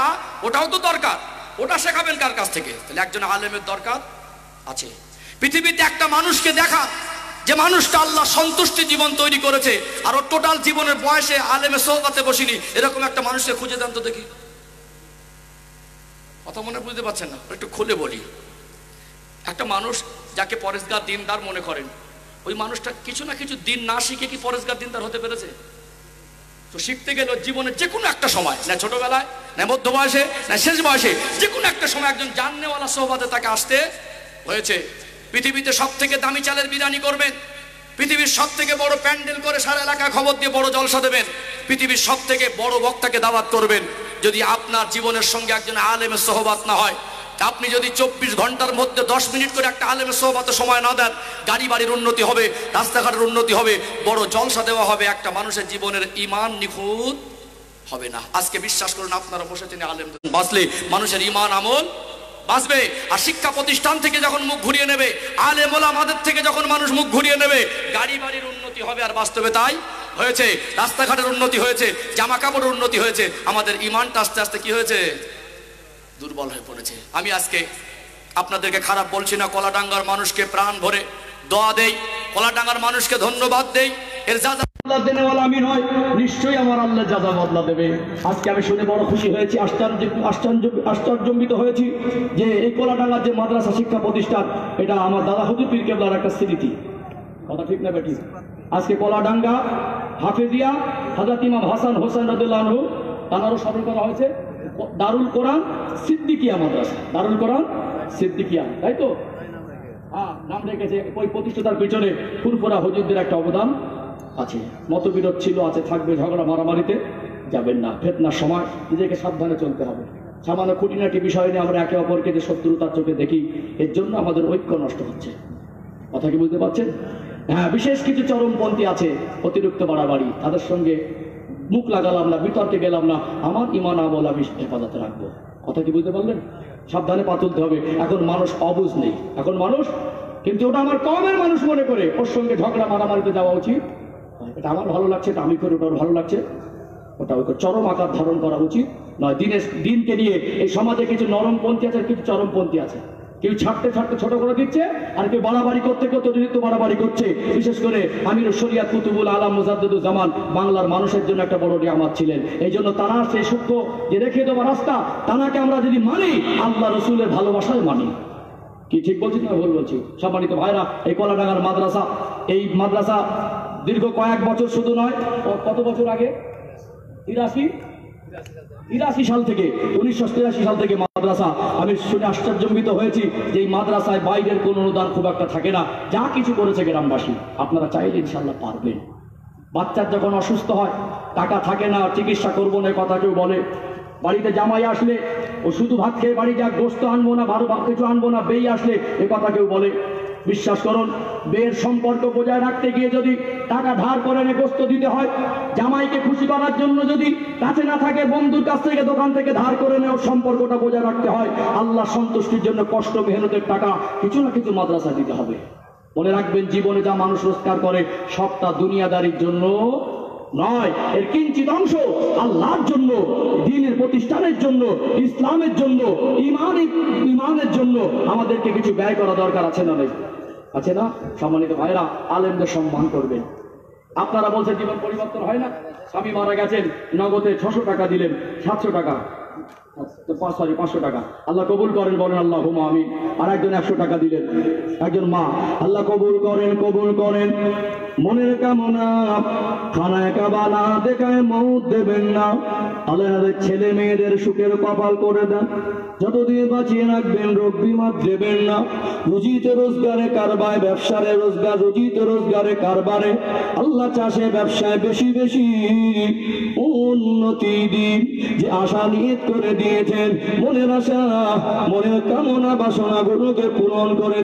ওটাও তো দরকার, ওটা শেখাবেন কার কাছ থেকে? তাহলে একজন আলেমের দরকার আছে। পৃথিবীতে একটা মানুষকে দেখা যে মানুষটা আল্লাহ সন্তুষ্টি জীবন তৈরি করেছে, আর ওর টোটাল জীবনের বয়সে আলেমের সোহবতে বসিনি, এরকম একটা মানুষকে খুঁজে দেন তো দেখি। কথা মনে বুঝতে পারছেন না? একটু খুলে বলি। একটা মানুষ যাকে পরেশগার দিনদার মনে করেন, ওই মানুষটা কিছু না কিছু দিন না শিখে কি পরেশগার দিনদার হতে পেরেছে? তো শিখতে গেলে জীবনের যে কোনো একটা সময়, না ছোটবেলায়, না মধ্য বয়সে, না শেষ বয়সে, যে কোনো একটা সময় একজন জাননেওয়ালা সোহবতে তাকে আসতে হয়েছে। পৃথিবীতে সব থেকে দামি চালের বিরিয়ানি করবেন, পৃথিবীর সব থেকে বড় প্যান্ডেল করে সারা এলাকা খবর দিয়ে বড় জলসা দেবেন, পৃথিবীর সব থেকে বড় বক্তাকে দাওয়াত করবেন, যদি আপনার জীবনের সঙ্গে একজন আলেমের সোহবত না হয়, আপনি যদি 24 ঘন্টার মধ্যে 10 মিনিট করে একটা আলেমের সোহবতে সময় না দেন, গাড়ি বাড়ির উন্নতি হবে, রাস্তাঘাটের উন্নতি হবে, বড় জলসা দেওয়া হবে, একটা মানুষের জীবনের ঈমান নিখুঁত হবে না। আজকে বিশ্বাস করুন, আপনারা বসেছেন, আলেম বাঁচলে মানুষের ঈমান আমল বাঁচবে। আর শিক্ষা প্রতিষ্ঠান থেকে যখন মুখ ঘুরিয়ে নেবে, আলেম ওলামাদের থেকে যখন মানুষ মুখ ঘুরিয়ে নেবে, গাড়ি বাড়ির উন্নতি হবে। আর বাস্তবে তাই হয়েছে। রাস্তাঘাটের উন্নতি হয়েছে, জামা কাপড়ের উন্নতি হয়েছে, আমাদের ঈমানটা আস্তে আস্তে কি হয়েছে? দুর্বল হয়ে পড়েছে। আমি আজকে আপনাদেরকে খারাপ বলছি না, কলাডাঙ্গার মানুষকে প্রাণ ভরে দোয়া দেই, কলাডাঙ্গার মানুষকে ধন্যবাদ দেই। এর যাজা আল্লাহ দেনেওয়ালা আমি নয়, নিশ্চয়ই আমার আল্লাহ যাজা বদলা দেবে। আজকে আমি শুনে বড় খুশি হয়েছি, আশ্চর্যজনিত হয়েছি যে এই কলাডাঙ্গার যে মাদ্রাসা শিক্ষা প্রতিষ্ঠান, এটা আমার দাদা হুজুর পীর কেবলার একটা স্মৃতি। কথা ঠিক না বেটি? আজকে কলাডাঙ্গা হাফেজিয়া হযরত ইমাম হাসান হোসেন রাদিয়াল্লাহু আনহু, তারও স্মরণ করা হয়েছে। দারুল কোরআন সিদ্দিকিয়া মাদ্রাসা, দারুল কোরআন সিদ্দিকিয়া, তাই তো? হ্যাঁ। নাম রেখেছে। ওই প্রতিষ্ঠাতার পিছনে ফুরফুরা হুজুরদের একটা অবদান আছে। মতবিরোধ ছিল, আছে, থাকবে। ঝগড়া মারামারিতে যাবেন না। ফিতনার সময় নিজেকে সাবধানে চলতে হবে। সামান্য খুঁটিনাটি বিষয় নিয়ে আমরা একে অপরকে যে শত্রুতার চোখে দেখি, এর জন্য আমাদের ঐক্য নষ্ট হচ্ছে। কথা কি বুঝতে পারছেন? হ্যাঁ, বিশেষ কিছু চরমপন্থী আছে, অতিরিক্ত বাড়াবাড়ি, তাদের সঙ্গে মুখ লাগালাম না, বিতর্কে গেলাম না। আমার ইমান আমল আমি হেফাজতে রাখবো। কথা কি বুঝতে পারলেন? সাবধানে পা তুলতে হবে। এখন মানুষ অবুঝ নেই, এখন মানুষ, কিন্তু ওটা আমার কমের মানুষ মনে করে ওর সঙ্গে ঝগড়া মারামারিতে যাওয়া উচিত। এটা আমার ভালো লাগছে, এটা আমি করি, ওটা ভালো লাগছে, ওটা ওই চরম আকার ধারণ করা উচিত নয়। দিনকে নিয়ে এই সমাজে কিছু নরমপন্থী আছে, কিছু চরমপন্থী আছে। কেউ ছাড়তে ছাড়তে ছোট করে দিচ্ছে, আর কেউ বাড়াবাড়ি করতে করতে অতিরিক্ত বাড়াবাড়ি করছে। বিশেষ করে আমির শরিয়াত কুতুবুল আলম মুজাদ্দিদুল জামান বাংলার মানুষের জন্য একটা বড় নিয়ামত ছিলেন। এই জন্য তারা সেই সূক্ষ্ম যে রেখে দেওয়া রাস্তা, তানাকে আমরা যদি মানি, আল্লাহ রসুলের ভালোবাসায় মানি। কি ঠিক বলছি না ভুল বলছি? সম্মানিত ভাইরা, এই কলাডাঙ্গার মাদ্রাসা, এই মাদ্রাসা দীর্ঘ কয়েক বছর, শুধু নয়, কত বছর আগে, 83 সাল থেকে, 1983 সাল থেকে মাদ্রাসা। আমি শুনে আশ্চর্যজনিত হয়েছি যে এই মাদ্রাসায় বাইরের কোনো অনুদান খুব একটা থাকে না। যা কিছু করেছে গ্রামবাসী। আপনারা চাইলে ইনশাল্লাহ পারবেন। বাচ্চার যখন অসুস্থ হয়, টাকা থাকে না, চিকিৎসা করবো না কথা কেউ বলে, বাড়িতে জামাই আসলে ও শুধু ভাত খেয়ে বাড়ি যাক, গোস্ত আনবো না, ভালো কিছু আনবো না, বেই আসলে এ কথা কেউ বলে। বিশ্বাস করুন, বের সম্পর্ক বজায় রাখতে গিয়ে যদি টাকা ধার করে এনে গোস্ত দিতে হয়, জামাইকে খুশি করার জন্য যদি কাছে না থাকে, বন্ধুর কাছ থেকে, দোকান থেকে ধার করে নেওয়ার সম্পর্কটা বজায় রাখতে হয়, আল্লাহ সন্তুষ্টির জন্য কষ্ট মেহনতের টাকা কিছু না কিছু মাদ্রাসা দিতে হবে। মনে রাখবেন, জীবনে যা মানুষ রোজগার করে সবটা দুনিয়াদারির জন্য নয়, এর কিঞ্চিত অংশ আল্লাহর জন্য, দ্বীনের প্রতিষ্ঠানের জন্য, ইসলামের জন্য, ইমানের জন্য আমাদেরকে কিছু ব্যয় করা দরকার আছে না? নেই? আছে না? সম্মানিত ভাইরা, আলেমদের সম্মান করবেন। আপনারা বলছেন জীবন পরিবর্তন হয় না। স্বামী মারা গেছেন, নগদে 600 টাকা দিলেন, 700 টাকা, 500 টাকা, আল্লাহ কবুল করেন, বলেন আল্লাহুম্মা আমিন। আর একজন 100 টাকা দিলেন, একজন মা, আল্লাহ কবুল করেন, কবুল করেন। মনের কামনা খানায় কাবা না দেখায় মউত দেবেন না। আল্লাহ ছেলে মেয়েদের সুখের কপাল করে দেন, যতদিন বাঁচিয়ে রাখবেন, রোগ বিমার দেবেন না। রুজিতে রোজগারে কারবারে, ব্যবসারে রোজগার, রুজিতে রোজগারে কারবারে, আল্লাহ চাষে ব্যবসায় বেশি বেশি উন্নতি দিন। যে আশা নিয়ত করে দিয়েছেন, মনের আশা, মনের কামনা বাসনাগুলোকে পূরণ করে